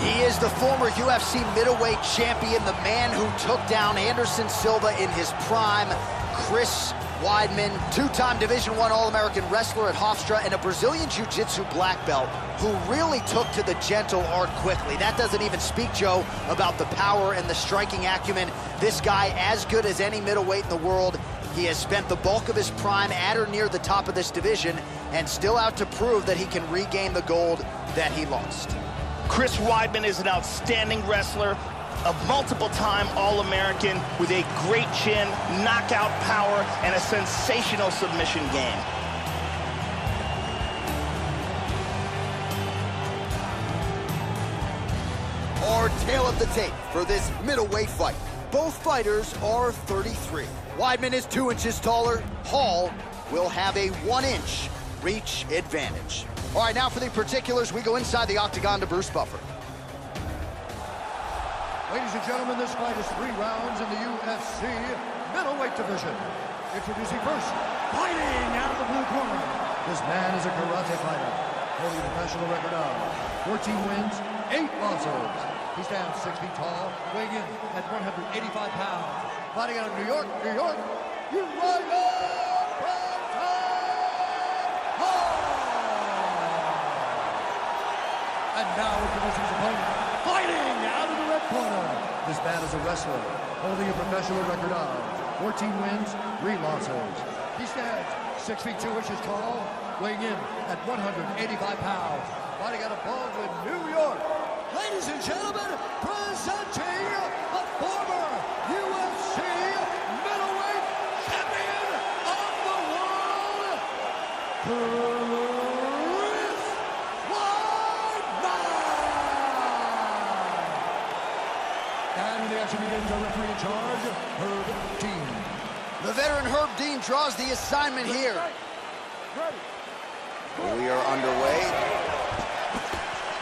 He is the former UFC middleweight champion, the man who took down Anderson Silva in his prime, Chris Weidman, two-time Division I All-American wrestler at Hofstra, and a Brazilian Jiu-Jitsu black belt who really took to the gentle art quickly. That doesn't even speak, Joe, about the power and the striking acumen. This guy, as good as any middleweight in the world, he has spent the bulk of his prime at or near the top of this division and still out to prove that he can regain the gold that he lost. Chris Weidman is an outstanding wrestler, a multiple-time All-American with a great chin, knockout power, and a sensational submission game. Our tale of the tape for this middleweight fight. Both fighters are 33. Weidman is 2 inches taller. Hall will have a 1-inch reach advantage. All right, now for the particulars, we go inside the octagon to Bruce Buffer. Ladies and gentlemen, this fight is 3 rounds in the UFC middleweight division. Introducing first, fighting out of the blue corner. This man is a karate fighter, holding a professional record of 14 wins, 8 losses. He stands 6 feet tall, weighing in at 185 pounds. Fighting out of New York, Uriah! And now introducing his opponent, fighting out of the red corner. This man is a wrestler, holding a professional record of 14 wins, 3 losses. He stands 6 feet 2 inches tall, weighing in at 185 pounds. Fighting out of Baldwin, New York. Ladies and gentlemen, presenting the former UFC middleweight champion of the world, Chris Weidman! And when the action begins, our referee in charge, Herb Dean. The veteran Herb Dean draws the assignment here. We are underway.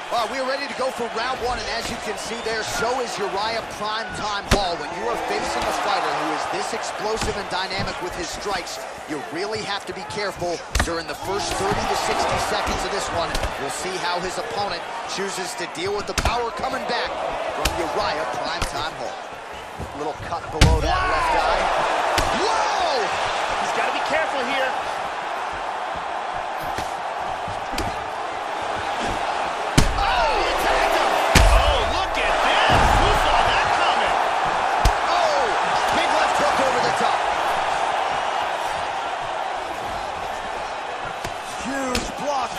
All right, we are ready to go for round 1, and as you can see there, so is Uriah Primetime Hall. When you are facing a fighter who is this explosive and dynamic with his strikes, you really have to be careful during the first 30 to 60 seconds of this one. We'll see how his opponent chooses to deal with the power coming back from Uriah Primetime Hall. Little cut below that left eye. Whoa! He's got to be careful here.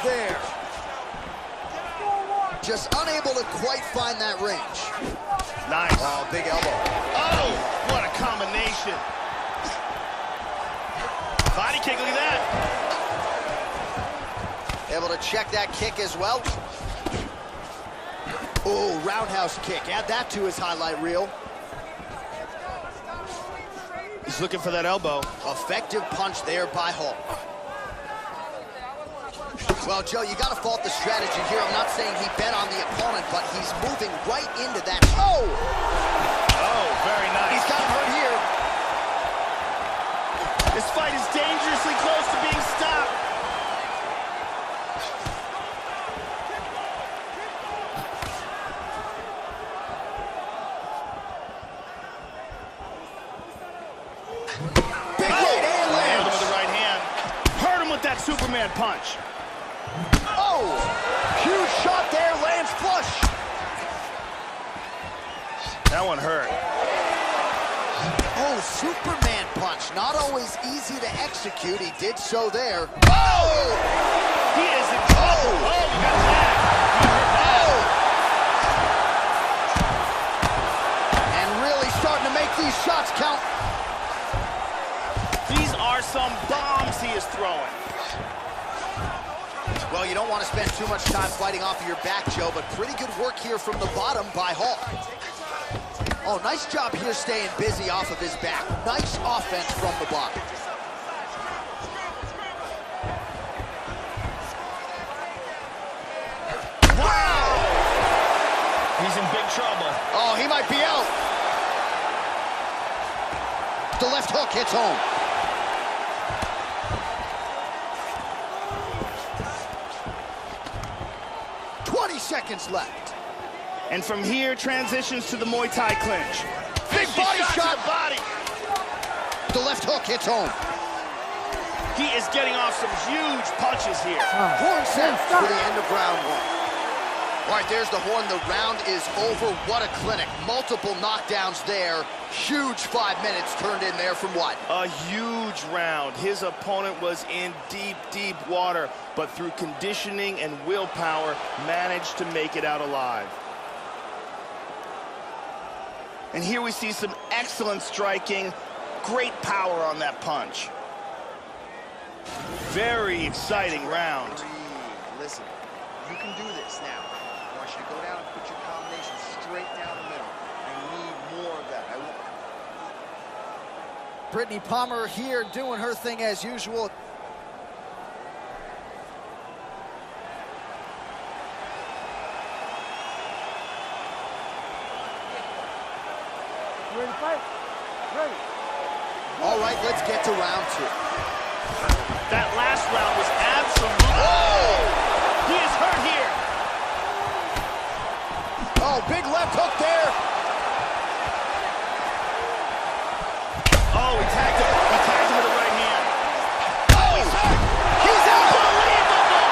There. Just unable to quite find that range. Nice. Oh, big elbow. Oh, what a combination. Body kick, look at that. Able to check that kick as well. Oh, roundhouse kick. Add that to his highlight reel. He's looking for that elbow. Effective punch there by Hall. Well, Joe, you got to fault the strategy here. I'm not saying he bet on the opponent, but he's moving right into that. Oh! Oh, very nice. He's got him hurt here. This fight is dangerously close to being stopped. Big right hand lands. With the right hand. Hurt him with that Superman punch. Oh! Huge shot there, lands flush. That one hurt. Oh, Superman punch. Not always easy to execute. He did so there. Oh! He is in trouble. Oh, you got that. don't want to spend too much time fighting off of your back, Joe, but pretty good work here from the bottom by Hall. Oh, nice job here staying busy off of his back. Nice offense from the bottom. Wow! He's in big trouble. Oh, he might be out. The left hook hits home. Seconds left. And from here, transitions to the Muay Thai clinch. Big body shot. To the body. The left hook hits home. He is getting off some huge punches here. Horn set for the end of round one. All right, there's the horn. The round is over. What a clinic. Multiple knockdowns there. Huge 5 minutes turned in there from what? A huge round. His opponent was in deep, deep water, but through conditioning and willpower, managed to make it out alive. And here we see some excellent striking, great power on that punch. Very exciting round. Listen, you can do this now. I want you to go down and put your combination straight down the middle. I need more of that. Brittany Palmer here doing her thing as usual. Ready to fight? Ready. All right, let's get to round two. That last round was absolutely... Oh! He is hurt here. Oh, big left hook there. Oh, he tagged him. He tagged him with the right hand. Oh, he's hurt. He's out. Unbelievable.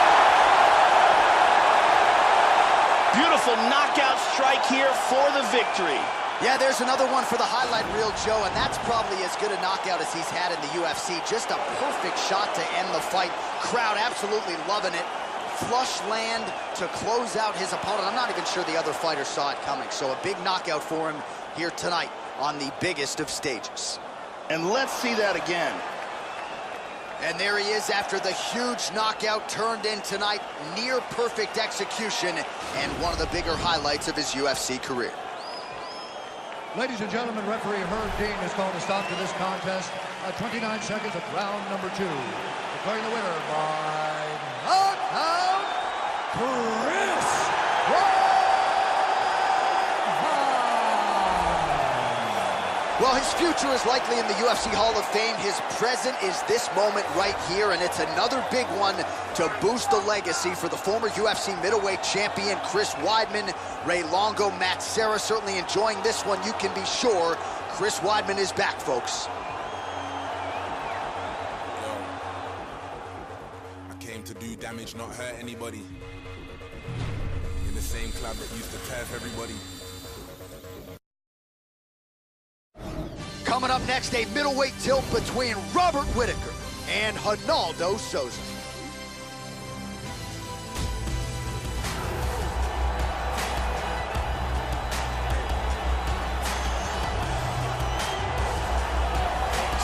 Beautiful knockout strike here for the victory. Yeah, there's another one for the highlight reel, Joe, and that's probably as good a knockout as he's had in the UFC. Just a perfect shot to end the fight. Crowd absolutely loving it. Flush land to close out his opponent. I'm not even sure the other fighter saw it coming, so a big knockout for him here tonight on the biggest of stages. And let's see that again. And there he is after the huge knockout turned in tonight. Near perfect execution and one of the bigger highlights of his UFC career. Ladies and gentlemen, referee Herb Dean has called a stop to this contest at 29 seconds of round number 2. Declaring the winner by knockout, Chris Rockhold. Well, his future is likely in the UFC Hall of Fame. His present is this moment right here, and it's another big one to boost the legacy for the former UFC middleweight champion Chris Weidman. Ray Longo, Matt Serra certainly enjoying this one. You can be sure Chris Weidman is back, folks. I came to do damage, not hurt anybody. In the same club that used to turf everybody. Coming up next, a middleweight tilt between Robert Whittaker and Ronaldo Souza.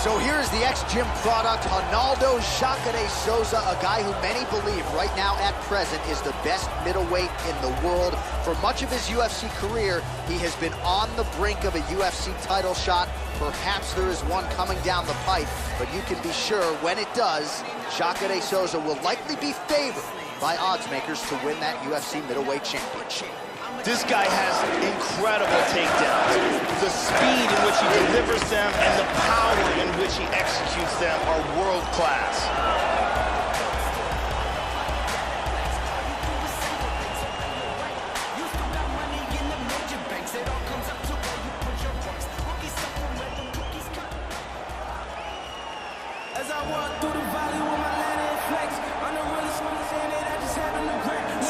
So here's the ex-gym product, Ronaldo Jacare Souza, a guy who many believe right now at present is the best middleweight in the world. For much of his UFC career, he has been on the brink of a UFC title shot. Perhaps there is one coming down the pipe, but you can be sure when it does, Jacare Souza will likely be favored by odds makers to win that UFC middleweight championship. This guy has incredible takedowns. The speed in which he delivers them and the power in which he executes them are world class.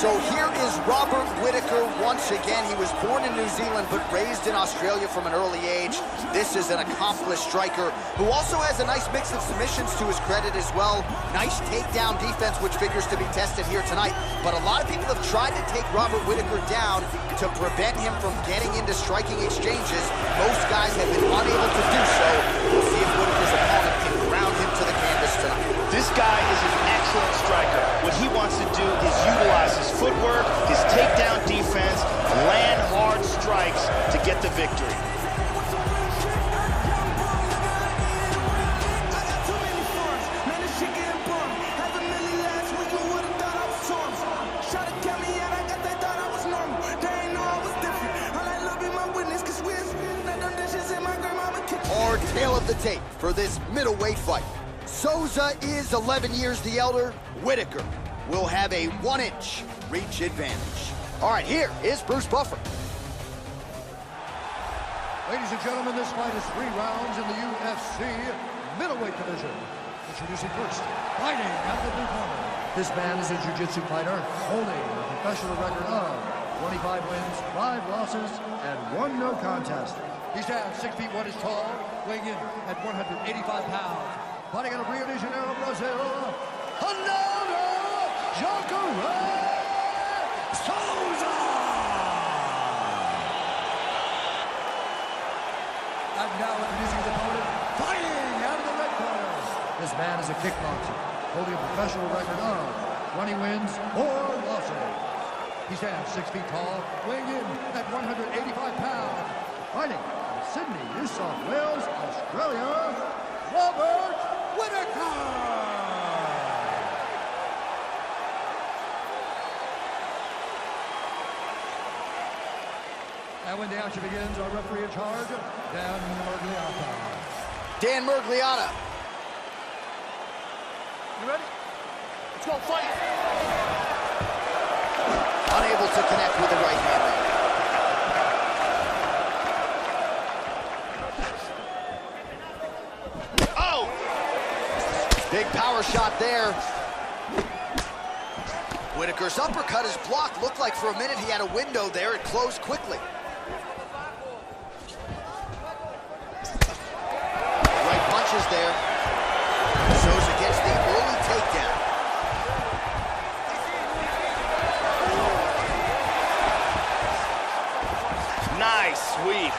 So here is Robert Whittaker once again. He was born in New Zealand but raised in Australia from an early age. This is an accomplished striker who also has a nice mix of submissions to his credit as well. Nice takedown defense, which figures to be tested here tonight. But a lot of people have tried to take Robert Whittaker down to prevent him from getting into striking exchanges. Most guys have been unable to do so. We'll see if Whittaker's opponent can ground him to the canvas tonight. This guy is an excellent striker. What he wants to do is footwork, his takedown defense, land hard strikes to get the victory. Our tale of the tape for this middleweight fight. Souza is 11 years the elder. Whitaker will have a 1-inch reach advantage. All right, here is Bruce Buffer. Ladies and gentlemen, this fight is 3 rounds in the UFC middleweight division. Introducing first, fighting at the blue corner. This man is a jiu-jitsu fighter holding a professional record of 25 wins, 5 losses, and 1 no contest. He stands 6 feet 1 inches tall, weighing in at 185 pounds. Fighting out of Rio de Janeiro, Brazil, Ronaldo Jacare Souza! And now introducing his opponent, fighting out of the red corner. This man is a kickboxer, holding a professional record of 20 wins, 4 losses. He stands 6 feet tall, weighing in at 185 pounds. Fighting from Sydney, New South Wales, Australia, Robert Whitaker! And when the action begins, our referee in charge, Dan Mergliata. Dan Mergliata. You ready? Let's go fight! Unable to connect with the right hand there. Oh! Big power shot there. Whitaker's uppercut is blocked. Looked like for a minute he had a window there. It closed quickly. Right punches there. Souza gets the early takedown. Nice sweep.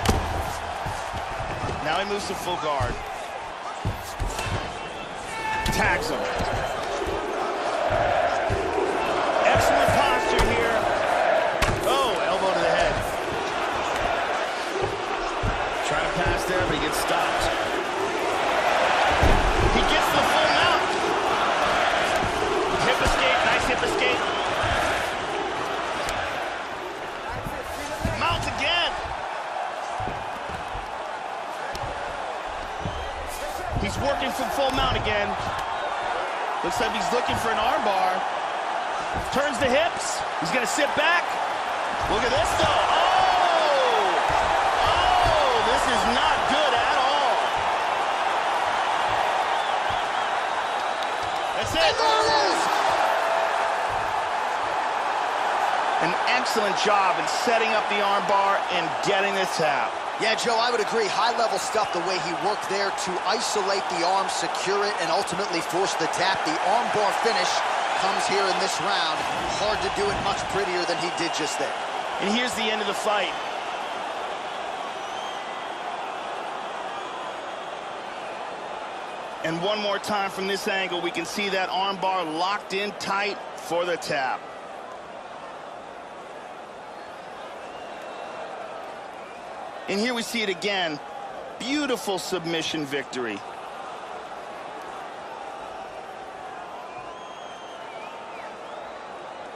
Now he moves to full guard. Tags him. Excellent posture here. Oh, elbow to the head. Trying to pass there, but he gets stopped. He gets the full mount. Hip escape, nice hip escape. Mount again. He's working from full mount again. Looks like he's looking for an armbar. Turns the hips. He's going to sit back. Look at this, though. Oh! Oh, this is not good at all. That's it. And there it is! An excellent job in setting up the armbar and getting the tap. Yeah, Joe, I would agree. High-level stuff, the way he worked there to isolate the arm, secure it, and ultimately force the tap. The armbar finish comes here in this round. Hard to do it much prettier than he did just there. And here's the end of the fight. And one more time from this angle, we can see that armbar locked in tight for the tap. And here we see it again. Beautiful submission victory.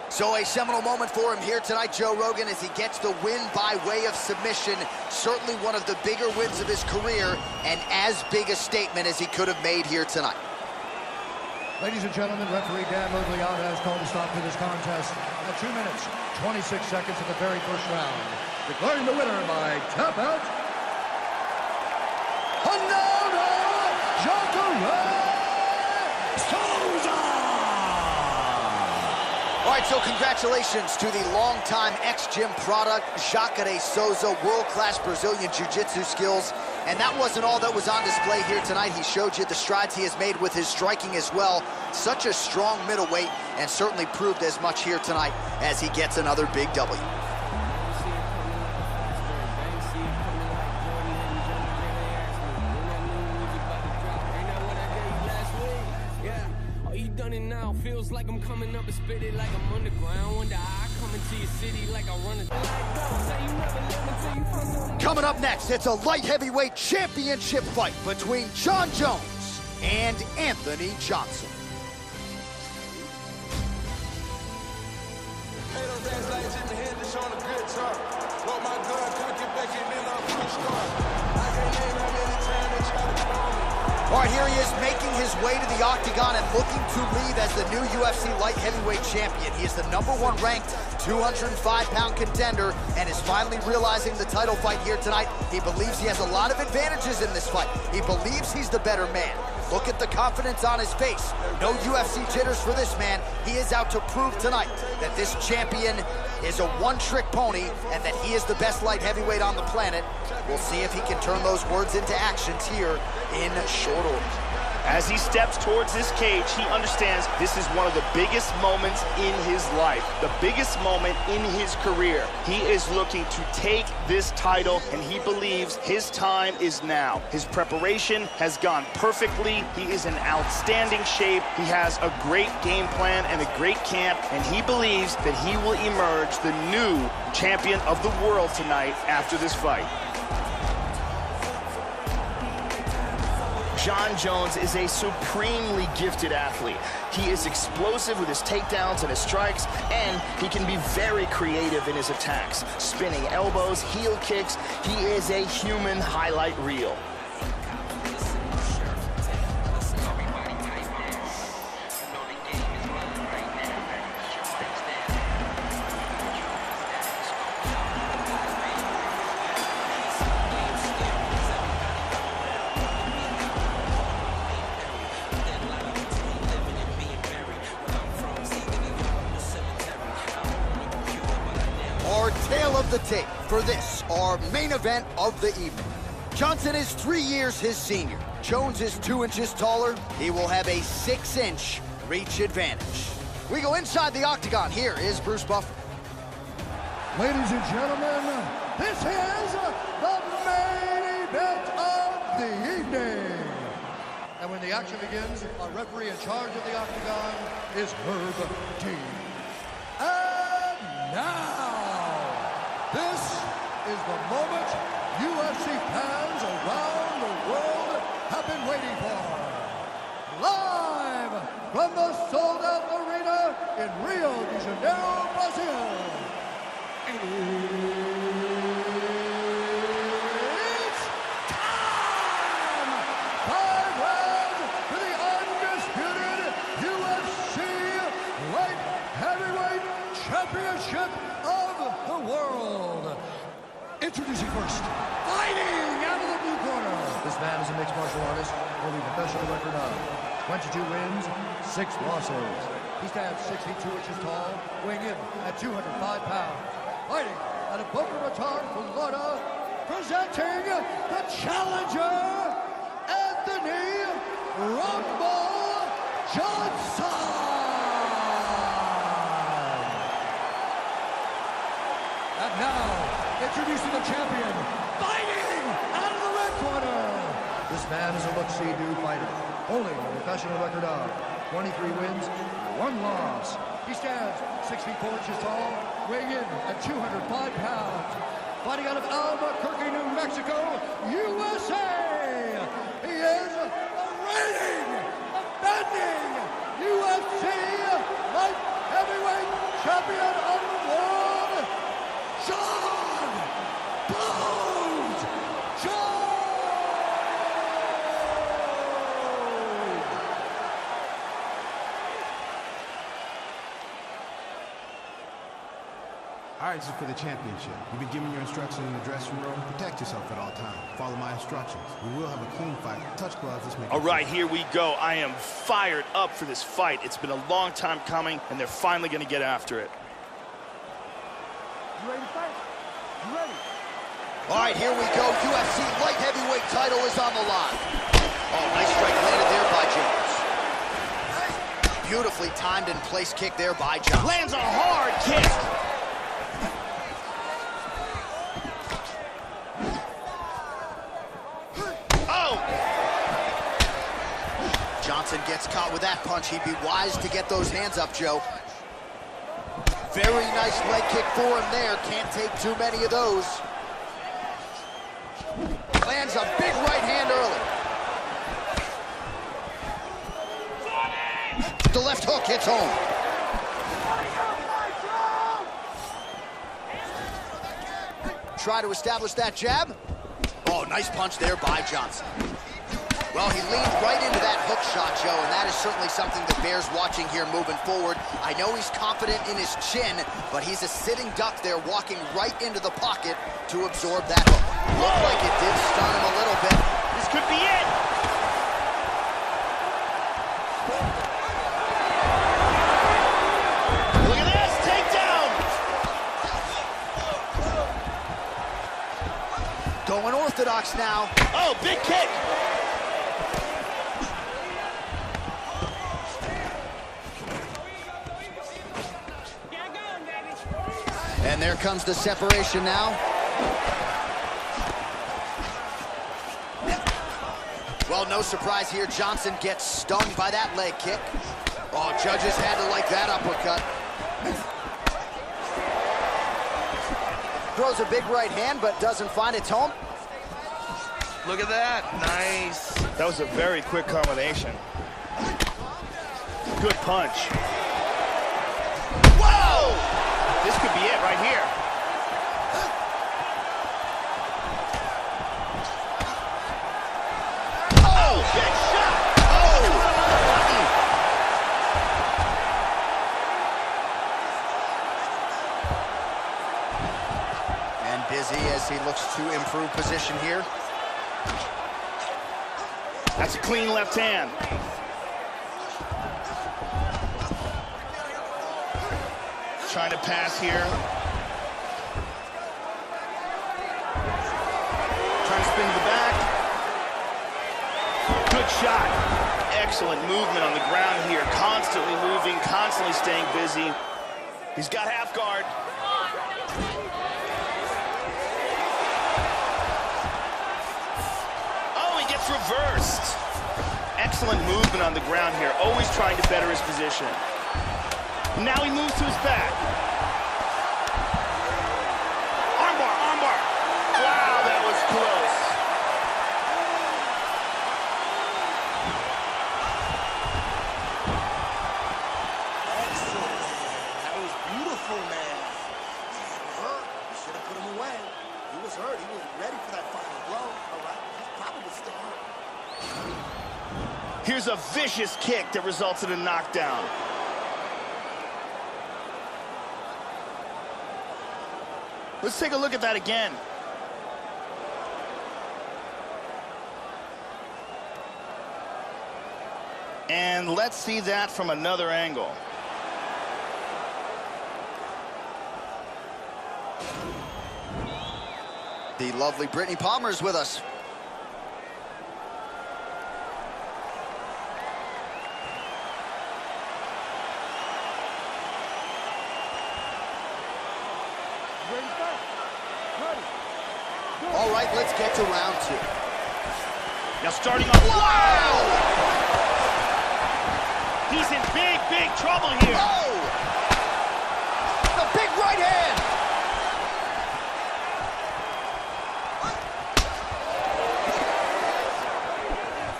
So a seminal moment for him here tonight, Joe Rogan, as he gets the win by way of submission. Certainly one of the bigger wins of his career, and as big a statement as he could have made here tonight. Ladies and gentlemen, referee Dan Mergliata has called a stop to this contest at 2 minutes, 26 seconds of the very first round. Declaring the winner by tap out, Ronaldo Jacare Souza! All right, so congratulations to the longtime ex-gym product, Jacare Souza, world-class Brazilian jiu-jitsu skills. And that wasn't all that was on display here tonight. He showed you the strides he has made with his striking as well. Such a strong middleweight, and certainly proved as much here tonight as he gets another big W. Now feels like I'm coming up and spit it like I'm underground. Wonder how I come into your city like I run it. Coming up next, it's a light heavyweight championship fight between Jon Jones and Anthony Johnson. All right, here he is making his way to the octagon and looking to leave as the new UFC light heavyweight champion. He is the #1 ranked 205-pound contender and is finally realizing the title fight here tonight. He believes he has a lot of advantages in this fight. He believes he's the better man. Look at the confidence on his face. No UFC jitters for this man. He is out to prove tonight that this champion is a one-trick pony and that he is the best light heavyweight on the planet. We'll see if he can turn those words into actions here in short order. As he steps towards this cage, he understands this is one of the biggest moments in his life, the biggest moment in his career. He is looking to take this title, and he believes his time is now. His preparation has gone perfectly. He is in outstanding shape. He has a great game plan and a great camp, and he believes that he will emerge the new champion of the world tonight after this fight. Jon Jones is a supremely gifted athlete. He is explosive with his takedowns and his strikes, and he can be very creative in his attacks. Spinning elbows, heel kicks, he is a human highlight reel. Tail of the tape for this, our main event of the evening. Johnson is 3 years his senior. Jones is 2 inches taller. He will have a 6-inch reach advantage. We go inside the octagon. Here is Bruce Buffer. Ladies and gentlemen, this is the main event of the evening. And when the action begins, our referee in charge of the octagon is Herb Dean. And now, this is the moment UFC fans around the world have been waiting for. Live from the sold-out arena in Rio de Janeiro, Brazil. It's time! 5 rounds for the undisputed UFC Light Heavyweight Championship of the world. Introducing first, fighting out of the blue corner. This man is a mixed martial artist, holding a professional record of 22 wins, 6 losses. He stands 62 inches tall, weighing in at 205 pounds. Fighting out of Boca Raton, Florida, presenting the challenger, Anthony Rockhold Johnson. And now, introducing the champion, fighting out of the red corner. This man is a look-see do fighter, holding a professional record of 23 wins, 1 loss. He stands 6 feet 4 inches tall, weighing in at 205 pounds. Fighting out of Albuquerque, New Mexico, USA. He is the reigning, defending UFC Light Heavyweight Champion of the world, Jon Jones. All right, this is for the championship. You've been given your instructions in the dressing room. Protect yourself at all times. Follow my instructions. We will have a clean fight. Touch gloves. Let's make it. All right, here we go. I am fired up for this fight. It's been a long time coming, and they're finally going to get after it. You ready to fight? You ready? All right, here we go. UFC light heavyweight title is on the line. Oh, nice strike landed there by Jones. Beautifully timed and placed kick there by Jones. Lands a hard kick. Johnson gets gets caught with that punch. He'd be wise to get those hands up, Joe. Very nice leg kick for him there. Can't take too many of those. Lands a big right hand early. The left hook hits home. Try to establish that jab. Oh, nice punch there by Johnson. Well, he leaned right into that hook shot, Joe, and that is certainly something that bears watching here moving forward. I know he's confident in his chin, but he's a sitting duck there, walking right into the pocket to absorb that hook. Looked like it did stun him a little bit. This could be it. Look at this, takedown. Going orthodox now. Oh, big kick. And there comes the separation now. Well, no surprise here. Johnson gets stung by that leg kick. Oh, judges had to like that uppercut. Throws a big right hand, but doesn't find its home. Look at that. Nice. That was a very quick combination. Good punch. Whoa! This could be it right here. Oh, big shot! Oh! And busy as he looks to improve position here. That's a clean left hand. Trying to pass here. Trying to spin to the back. Good shot. Excellent movement on the ground here. Constantly moving, constantly staying busy. He's got half guard. Oh, he gets reversed. Excellent movement on the ground here. Always trying to better his position. Now he moves to his back. Armbar, armbar. Wow, that was close. Excellent. That was beautiful, man. He hurt. You should have put him away. He was hurt. He was ready for that final blow. All right, he's probably still hurt. Here's a vicious kick that results in a knockdown. Let's take a look at that again. And let's see that from another angle. The lovely Brittany Palmer is with us. All right, let's get to round two. Now starting off. Wow! He's in big, big trouble here. Oh! The big right hand!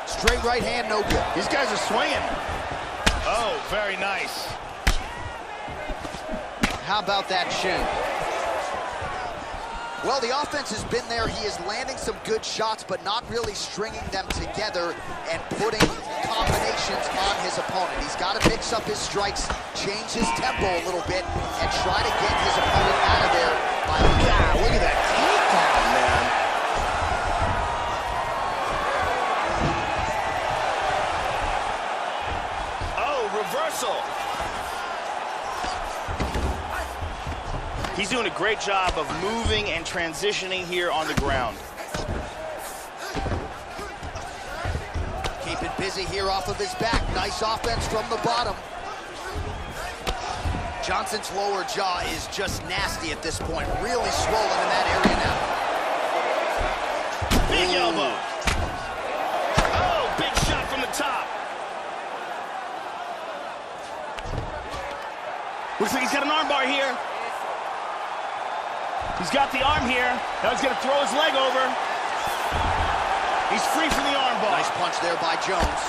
Straight right hand, no good. These guys are swinging. Oh, very nice. How about that chin? Well, the offense has been there. He is landing some good shots, but not really stringing them together and putting combinations on his opponent. He's got to mix up his strikes, change his tempo a little bit, and try to get his opponent out of there. God, look at that takedown, man. Oh, reversal. He's doing a great job of moving and transitioning here on the ground. Keeping busy here off of his back. Nice offense from the bottom. Johnson's lower jaw is just nasty at this point. Really swollen in that area now. Big elbow. Oh, big shot from the top. got the arm here. Now he's going to throw his leg over. He's free from the arm bar. Nice punch there by Jones.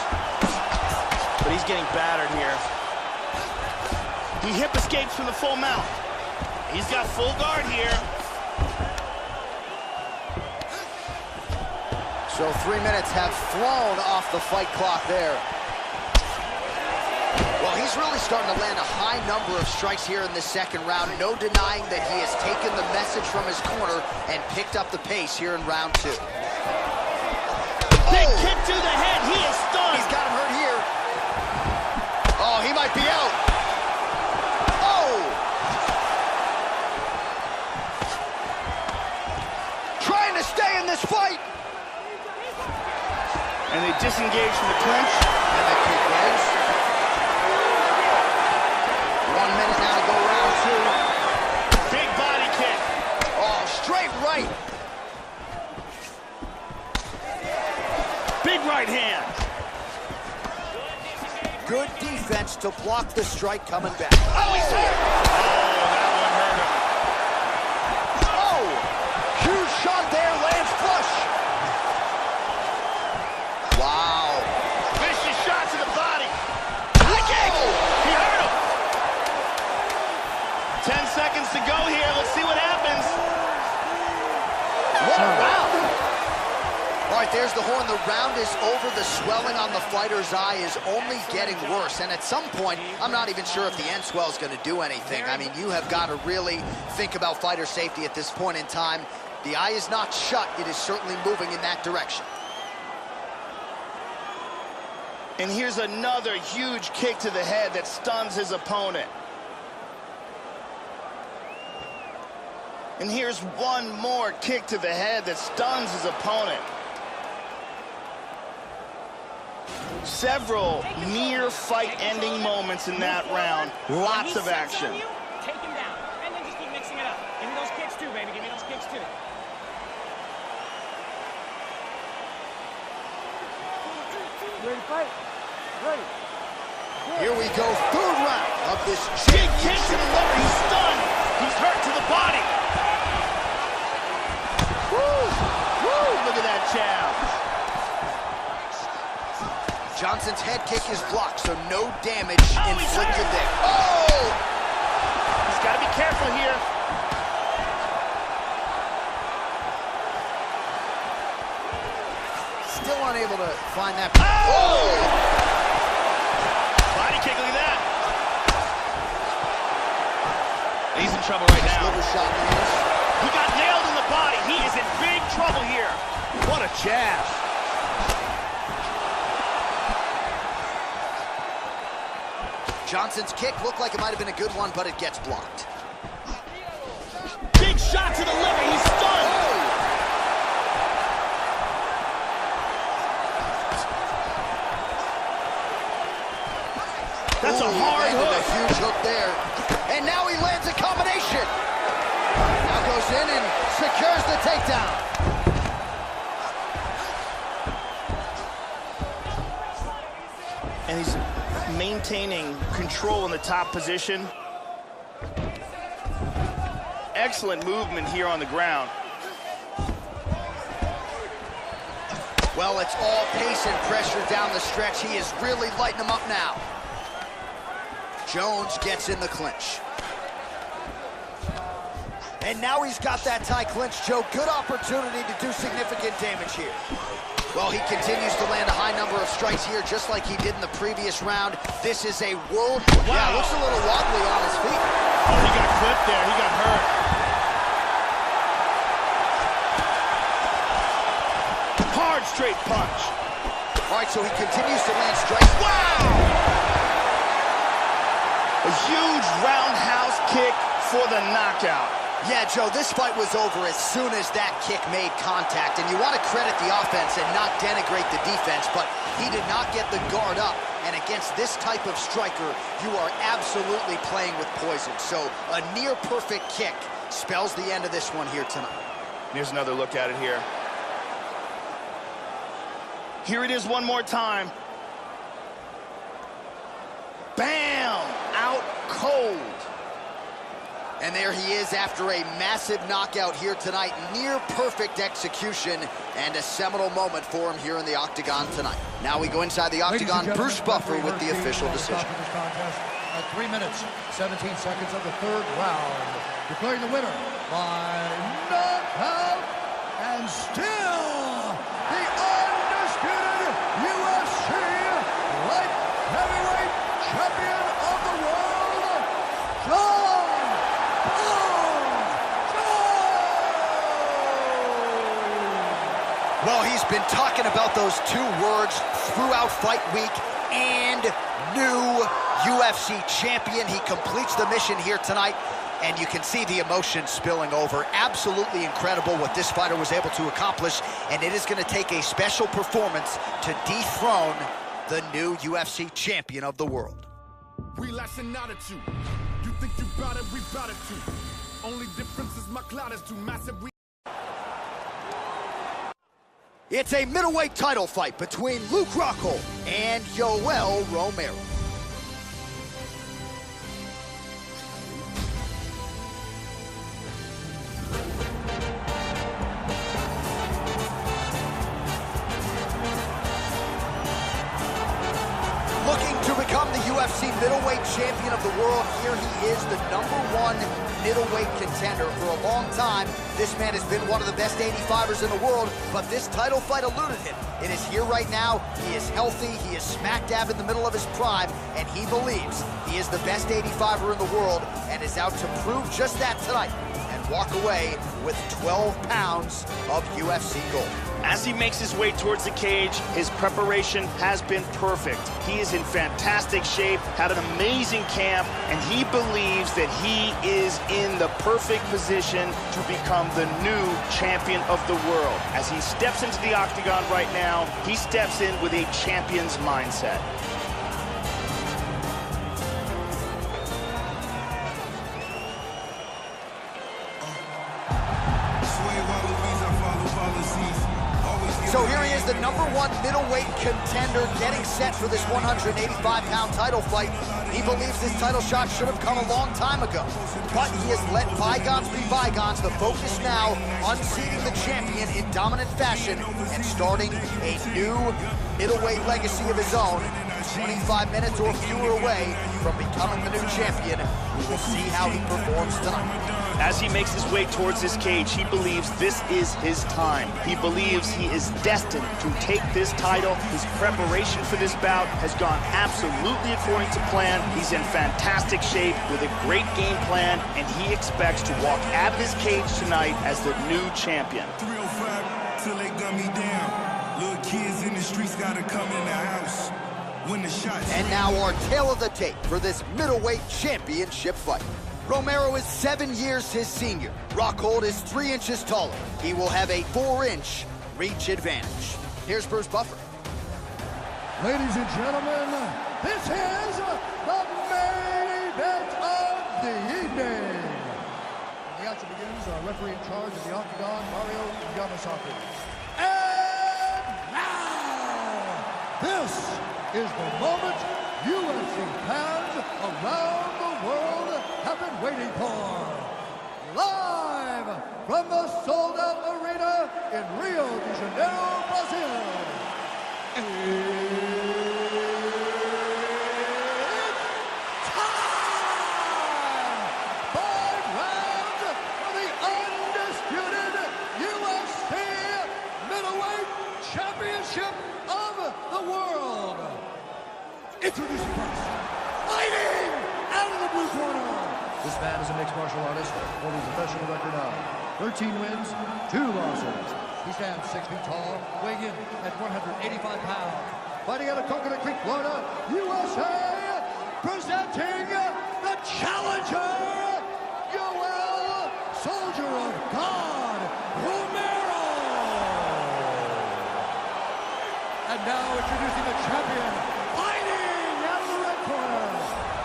But he's getting battered here. He hip escapes from the full mount. He's got full guard here. So 3 minutes have flown off the fight clock there. Well, he's really starting to land a high number of strikes here in the second round. No denying that he has taken the message from his corner and picked up the pace here in round 2. Big kick to the head. He is stunned. He's got him hurt here. Oh, he might be out. Oh! Trying to stay in this fight. And they disengage from the clinch. And the kick ends. 1 minute now to go round 2. Big body kick. Oh, straight right. Big right hand. Good defense to block the strike coming back. Oh, he's hurt. Oh, that one hurt him. Oh, huge shot there, lands flush. Wow. Vicious shot to the body. High kick. He hurt him. 10 seconds to go here. Let's see what happens. What a round. All right, there's the horn. The round is over. The swelling on the fighter's eye is only getting worse. And at some point, I'm not even sure if the end swell is going to do anything. I mean, you have got to really think about fighter safety at this point in time. The eye is not shut. It is certainly moving in that direction. And here's another huge kick to the head that stuns his opponent. And here's one more kick to the head that stuns his opponent. Several near fight-ending moments in that round. Lots of action. Take him down, and then just keep mixing it up. Give me those kicks too, baby. Give me those kicks too. Ready to fight? Ready. Here we go, third round of this Big kick to the lower. He's stunned. He's hurt to the body. Woo! Woo! Look at that jab. Johnson's head kick is blocked, so no damage inflicted there. Oh! He's got to be careful here. Still unable to find that. Oh! Body kick, look at that. He's in trouble right now. Liver shot lands. He got nailed in the body. He is in big trouble here. What a jab. Johnson's kick looked like it might have been a good one, but it gets blocked. Big shot to the liver. He's stunned. That's a hard hook. A huge hook there. And now he lands a combination. Now goes in and secures the takedown. And he's maintaining control in the top position. Excellent movement here on the ground. Well, it's all pace and pressure down the stretch. He is really lighting him up now. Jones gets in the clinch. And now he's got that tie clinch, Joe. Good opportunity to do significant damage here. Well, he continues to land a high number of strikes here, just like he did in the previous round. This is a world... Wow. Yeah, looks a little wobbly on his feet. Oh, he got clipped there. He got hurt. Hard straight punch. All right, so he continues to land strikes. Wow! A huge roundhouse kick for the knockout. Yeah, Joe, this fight was over as soon as that kick made contact. And you want to credit the offense and not denigrate the defense, but he did not get the guard up. And against this type of striker, you are absolutely playing with poison. So a near-perfect kick spells the end of this one here tonight. Here's another look at it here. Here it is one more time. Bam! Out cold. And there he is after a massive knockout here tonight. Near perfect execution and a seminal moment for him here in the octagon tonight. Now we go inside the octagon. Bruce Buffer with the official decision. At 3 minutes, 17 seconds of the third round. Declaring the winner by knockout and still the undisputed UFC light heavyweight champion of the world, John. Well, he's been talking about those two words throughout fight week, and new UFC champion. He completes the mission here tonight, and you can see the emotion spilling over. Absolutely incredible what this fighter was able to accomplish, and it is going to take a special performance to dethrone the new UFC champion of the world. Relashing attitude. You think you bout it, we bout it too. Only difference is my cloud is too massive. It's a middleweight title fight between Luke Rockhold and Yoel Romero. Looking to become the UFC middleweight champion of the world, here he is, the #1 middleweight contender. For a long time, this man has been one of the best 85ers in the world, but this title fight eluded him. It is here right now. He is healthy. He is smack dab in the middle of his prime, and he believes he is the best 85er in the world and is out to prove just that tonight and walk away with 12 pounds of UFC gold. As he makes his way towards the cage, his preparation has been perfect. He is in fantastic shape, had an amazing camp, and he believes that he is in the perfect position to become the new champion of the world. As he steps into the octagon right now, he steps in with a champion's mindset. So here he is, the #1 middleweight contender, getting set for this 185-pound title fight. He believes this title shot should have come a long time ago, but he has let bygones be bygones. The focus now unseating the champion in dominant fashion and starting a new middleweight legacy of his own. 25 minutes or fewer away from becoming the new champion. We will see how he performs tonight. As he makes his way towards this cage, he believes this is his time. He believes he is destined to take this title. His preparation for this bout has gone absolutely according to plan. He's in fantastic shape with a great game plan, and he expects to walk out of this cage tonight as the new champion. 305 till they gun me down. Little kids in the streets gotta come in the house. When the shots. And now our tale of the tape for this middleweight championship fight. Romero is 7 years his senior. Rockhold is 3 inches taller. He will have a 4-inch reach advantage. Here's Bruce Buffer. Ladies and gentlemen, this is the main event of the evening. The action begins. Referee in charge of the octagon, Mario Yamasaki. And now, this is the moment UFC fans around the world have been waiting for. Live from the sold-out arena in Rio de Janeiro, Brazil. It's time! 5 rounds for the undisputed UFC middleweight championship of the world. Introducing first, fighting out of the blue corner. This man is a mixed martial artist holding a professional record of 13 wins, 2 losses. He stands 6 feet tall, weighing in at 185 pounds. Fighting out of Coconut Creek, Florida, USA, presenting the challenger, Yoel Soldier of God, Romero. And now introducing the champion,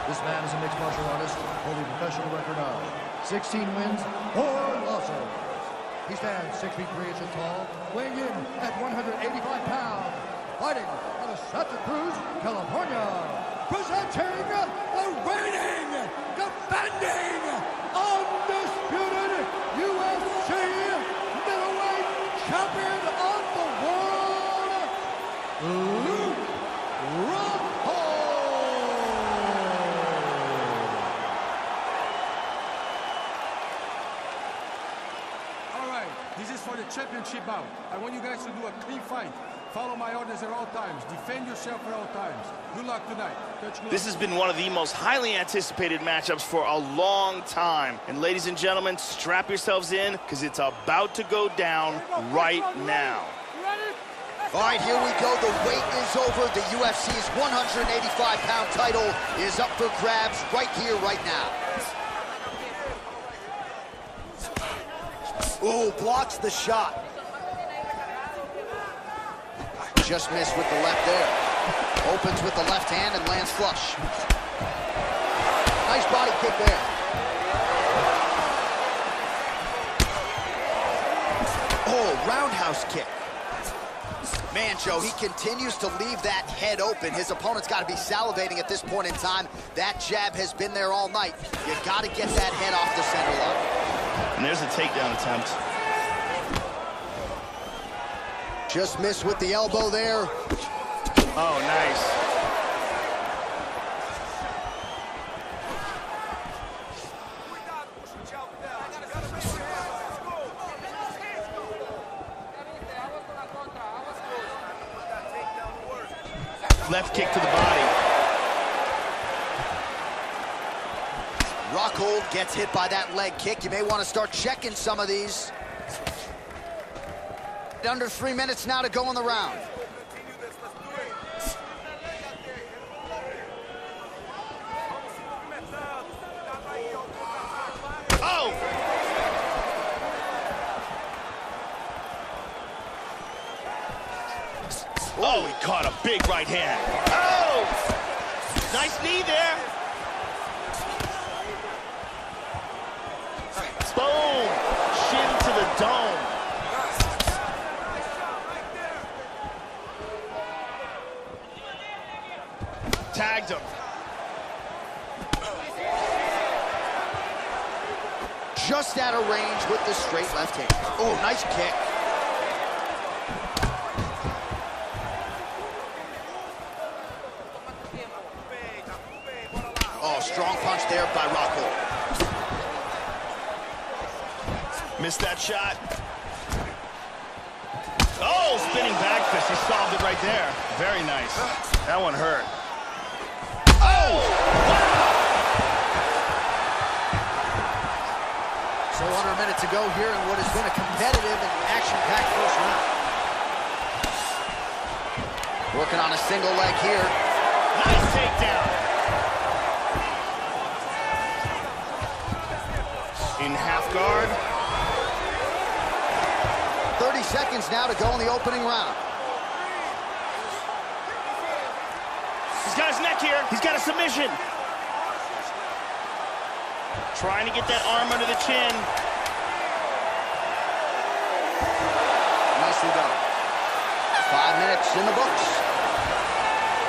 this man is a mixed martial artist holding a professional record of 16 wins, 4 losses. He stands 6 feet 3 inches tall, weighing in at 185 pounds. Fighting out of Santa Cruz, California. Presenting the reigning, defending, champion of the world, Rockhold. All right, this is for the championship bout. I want you guys to do a clean fight. Follow my orders at all times. Defend yourself at all times. Good luck tonight. This has been one of the most highly anticipated matchups for a long time. And ladies and gentlemen, strap yourselves in because it's about to go down right now. All right, here we go. The wait is over. The UFC's 185-pound title is up for grabs right here, right now. Ooh, blocks the shot. Just missed with the left there. Opens with the left hand and lands flush. Nice body kick there. Oh, roundhouse kick. Man, Joe, he continues to leave that head open. His opponent's got to be salivating at this point in time. That jab has been there all night. You got to get that head off the center line. And there's a takedown attempt. Just missed with the elbow there. Oh, nice. Left kick to the body. Rockhold gets hit by that leg kick. You may want to start checking some of these. Under 3 minutes now to go in the round. Oh! Oh, he caught a big right hand. Oh! Nice knee there. Boom! Shin to the dome. Tagged him. Just out of range with the straight left hand. Oh, nice kick. Oh, strong punch there by Rockhold. Missed that shot. Oh, spinning back fist. He solved it right there. Very nice. That one hurt. Oh! So under a minute to go here in what has been a competitive and action-packed first round. Working on a single leg here. Nice takedown. In half guard. 30 seconds now to go in the opening round. He's got his neck here. He's got a submission. Trying to get that arm under the chin. Nicely done. 5 minutes in the books.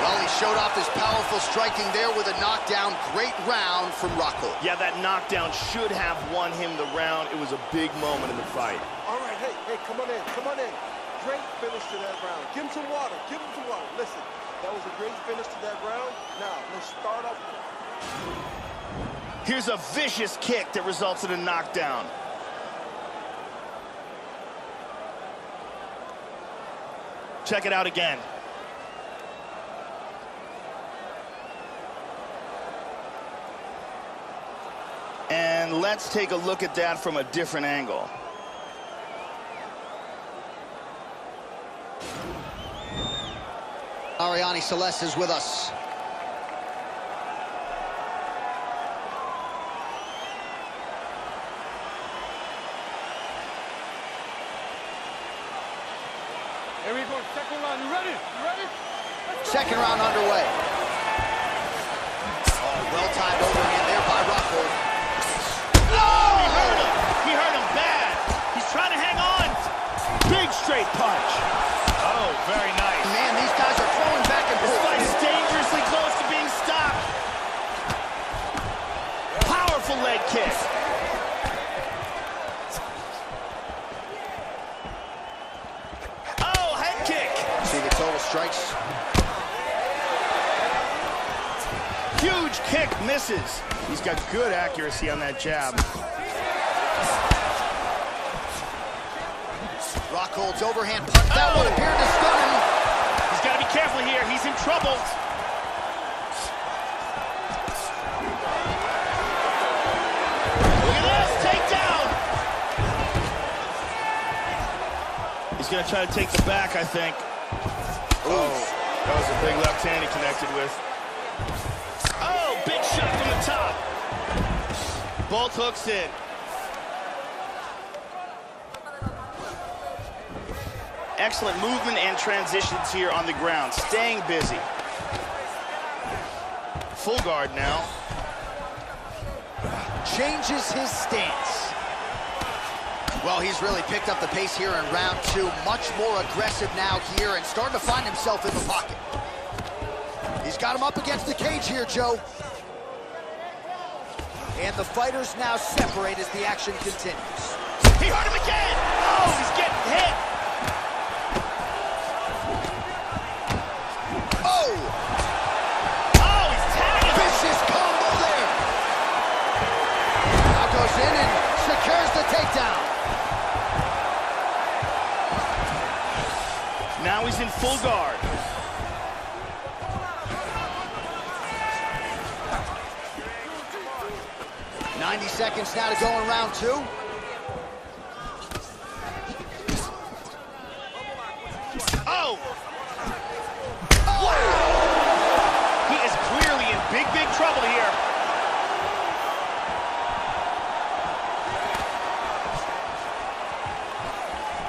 Well, he showed off his powerful striking there with a knockdown. Great round from Rockhold. Yeah, that knockdown should have won him the round. It was a big moment in the fight. All right, hey, come on in, come on in. Great finish to that round. Give him some water, give him some water. Listen, that was a great finish to that round. Now, let's start off. Here's a vicious kick that results in a knockdown. Check it out again. And let's take a look at that from a different angle. Ariane Celeste is with us. Here we go, second round. You ready? You ready? Second round underway. Oh, well-timed overhand there by Rockhold. Oh, he hurt him. He hurt him bad. He's trying to hang on. Big straight punch. Oh, very nice. Man, these guys are throwing back and forth. This fight is dangerously close to being stopped. Powerful leg kick. strikes. Huge kick, misses. He's got good accuracy on that jab. Rockhold's overhand punch. That one appeared to stun him. He's got to be careful here. He's in trouble. Look at this, takedown. He's going to try to take the back, I think. Oh, that was a big left hand he connected with. Oh, big shot from the top. Both hooks in. Excellent movement and transitions here on the ground. Staying busy. Full guard now. Changes his stance. Well, he's really picked up the pace here in round 2. Much more aggressive now here and starting to find himself in the pocket. He's got him up against the cage here, Joe. And the fighters now separate as the action continues. He hurt him again! Oh, he's getting hit! Oh! Oh, he's tagging! Vicious combo there! Now goes in and secures the takedown. Now he's in full guard. Seconds now to go in round 2. Oh! Wow! He is clearly in big, big trouble here.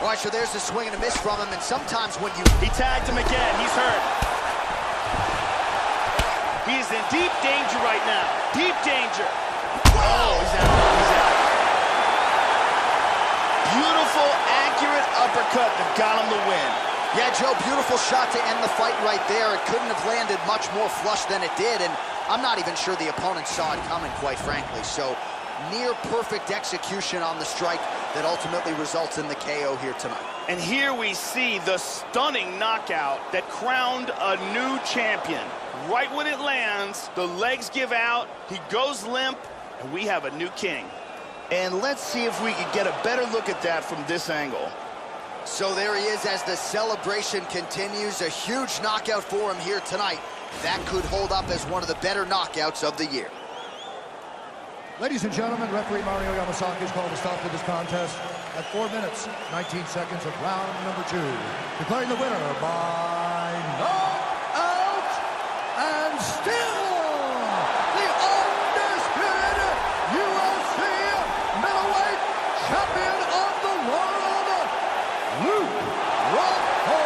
All right, so there's a swing and a miss from him, and sometimes when you... He tagged him again. He's hurt. He is in deep danger right now. Deep danger. Oh, he's out. He's out. Beautiful, accurate uppercut that got him the win. Yeah, Joe, beautiful shot to end the fight right there. It couldn't have landed much more flush than it did, and I'm not even sure the opponent saw it coming, quite frankly. So, near perfect execution on the strike that ultimately results in the KO here tonight. And here we see the stunning knockout that crowned a new champion. Right when it lands, the legs give out, he goes limp, and we have a new king. And let's see if we can get a better look at that from this angle. So there he is as the celebration continues. A huge knockout for him here tonight. That could hold up as one of the better knockouts of the year. Ladies and gentlemen, referee Mario Yamasaki has called a stop to this contest at 4 minutes, 19 seconds of round number 2. Declaring the winner by knockout and still the undisputed UFC middleweight champion of the world, Rockhold.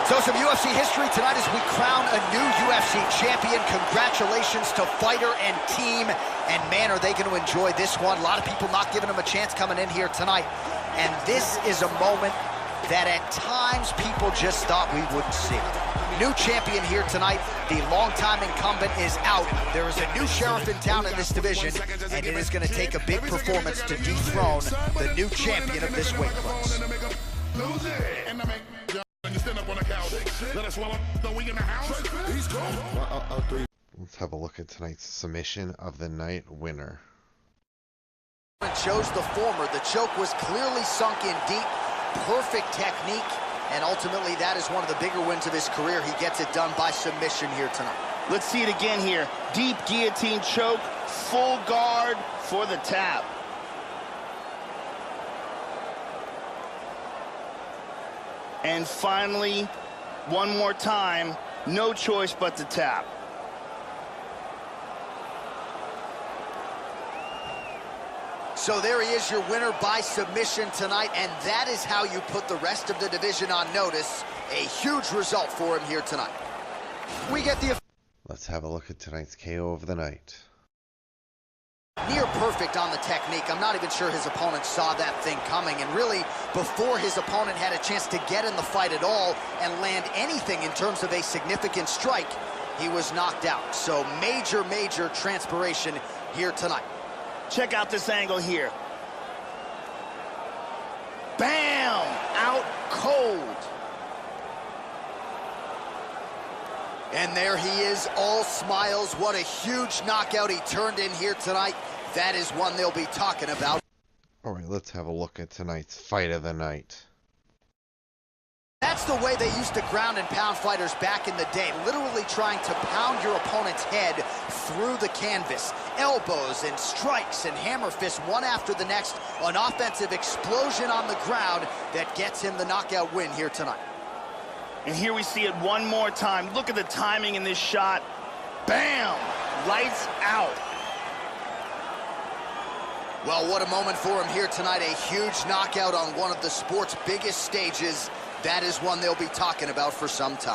So some UFC history tonight as we crown a new UFC champion. Congratulations to fighter and team. And man, are they going to enjoy this one. A lot of people not giving them a chance coming in here tonight. And this is a moment that at times people just thought we wouldn't see. New champion here tonight. The longtime incumbent is out. There is a new sheriff in town in this division, and it is going to take a big performance to dethrone the new champion of this weight class. Let's have a look at tonight's submission of the night winner. Chose the former. The choke was clearly sunk in deep. Perfect technique. And ultimately, that is one of the bigger wins of his career. He gets it done by submission here tonight. Let's see it again here. Deep guillotine choke, full guard for the tap. And finally, one more time, no choice but to tap. So there he is, your winner by submission tonight, and that is how you put the rest of the division on notice. A huge result for him here tonight. We get the... Let's have a look at tonight's KO of the night. Near perfect on the technique. I'm not even sure his opponent saw that thing coming, and really, before his opponent had a chance to get in the fight at all and land anything in terms of a significant strike, he was knocked out. So major, major transpiration here tonight. Check out this angle here. Bam! Out cold. And there he is, all smiles. What a huge knockout he turned in here tonight. That is one they'll be talking about. All right, let's have a look at tonight's fight of the night. That's the way they used to ground and pound fighters back in the day, literally trying to pound your opponent's head through the canvas. Elbows and strikes and hammer fists, one after the next. An offensive explosion on the ground that gets him the knockout win here tonight. And here we see it one more time. Look at the timing in this shot. Bam! Lights out. Well, what a moment for him here tonight. A huge knockout on one of the sport's biggest stages. That is one they'll be talking about for some time.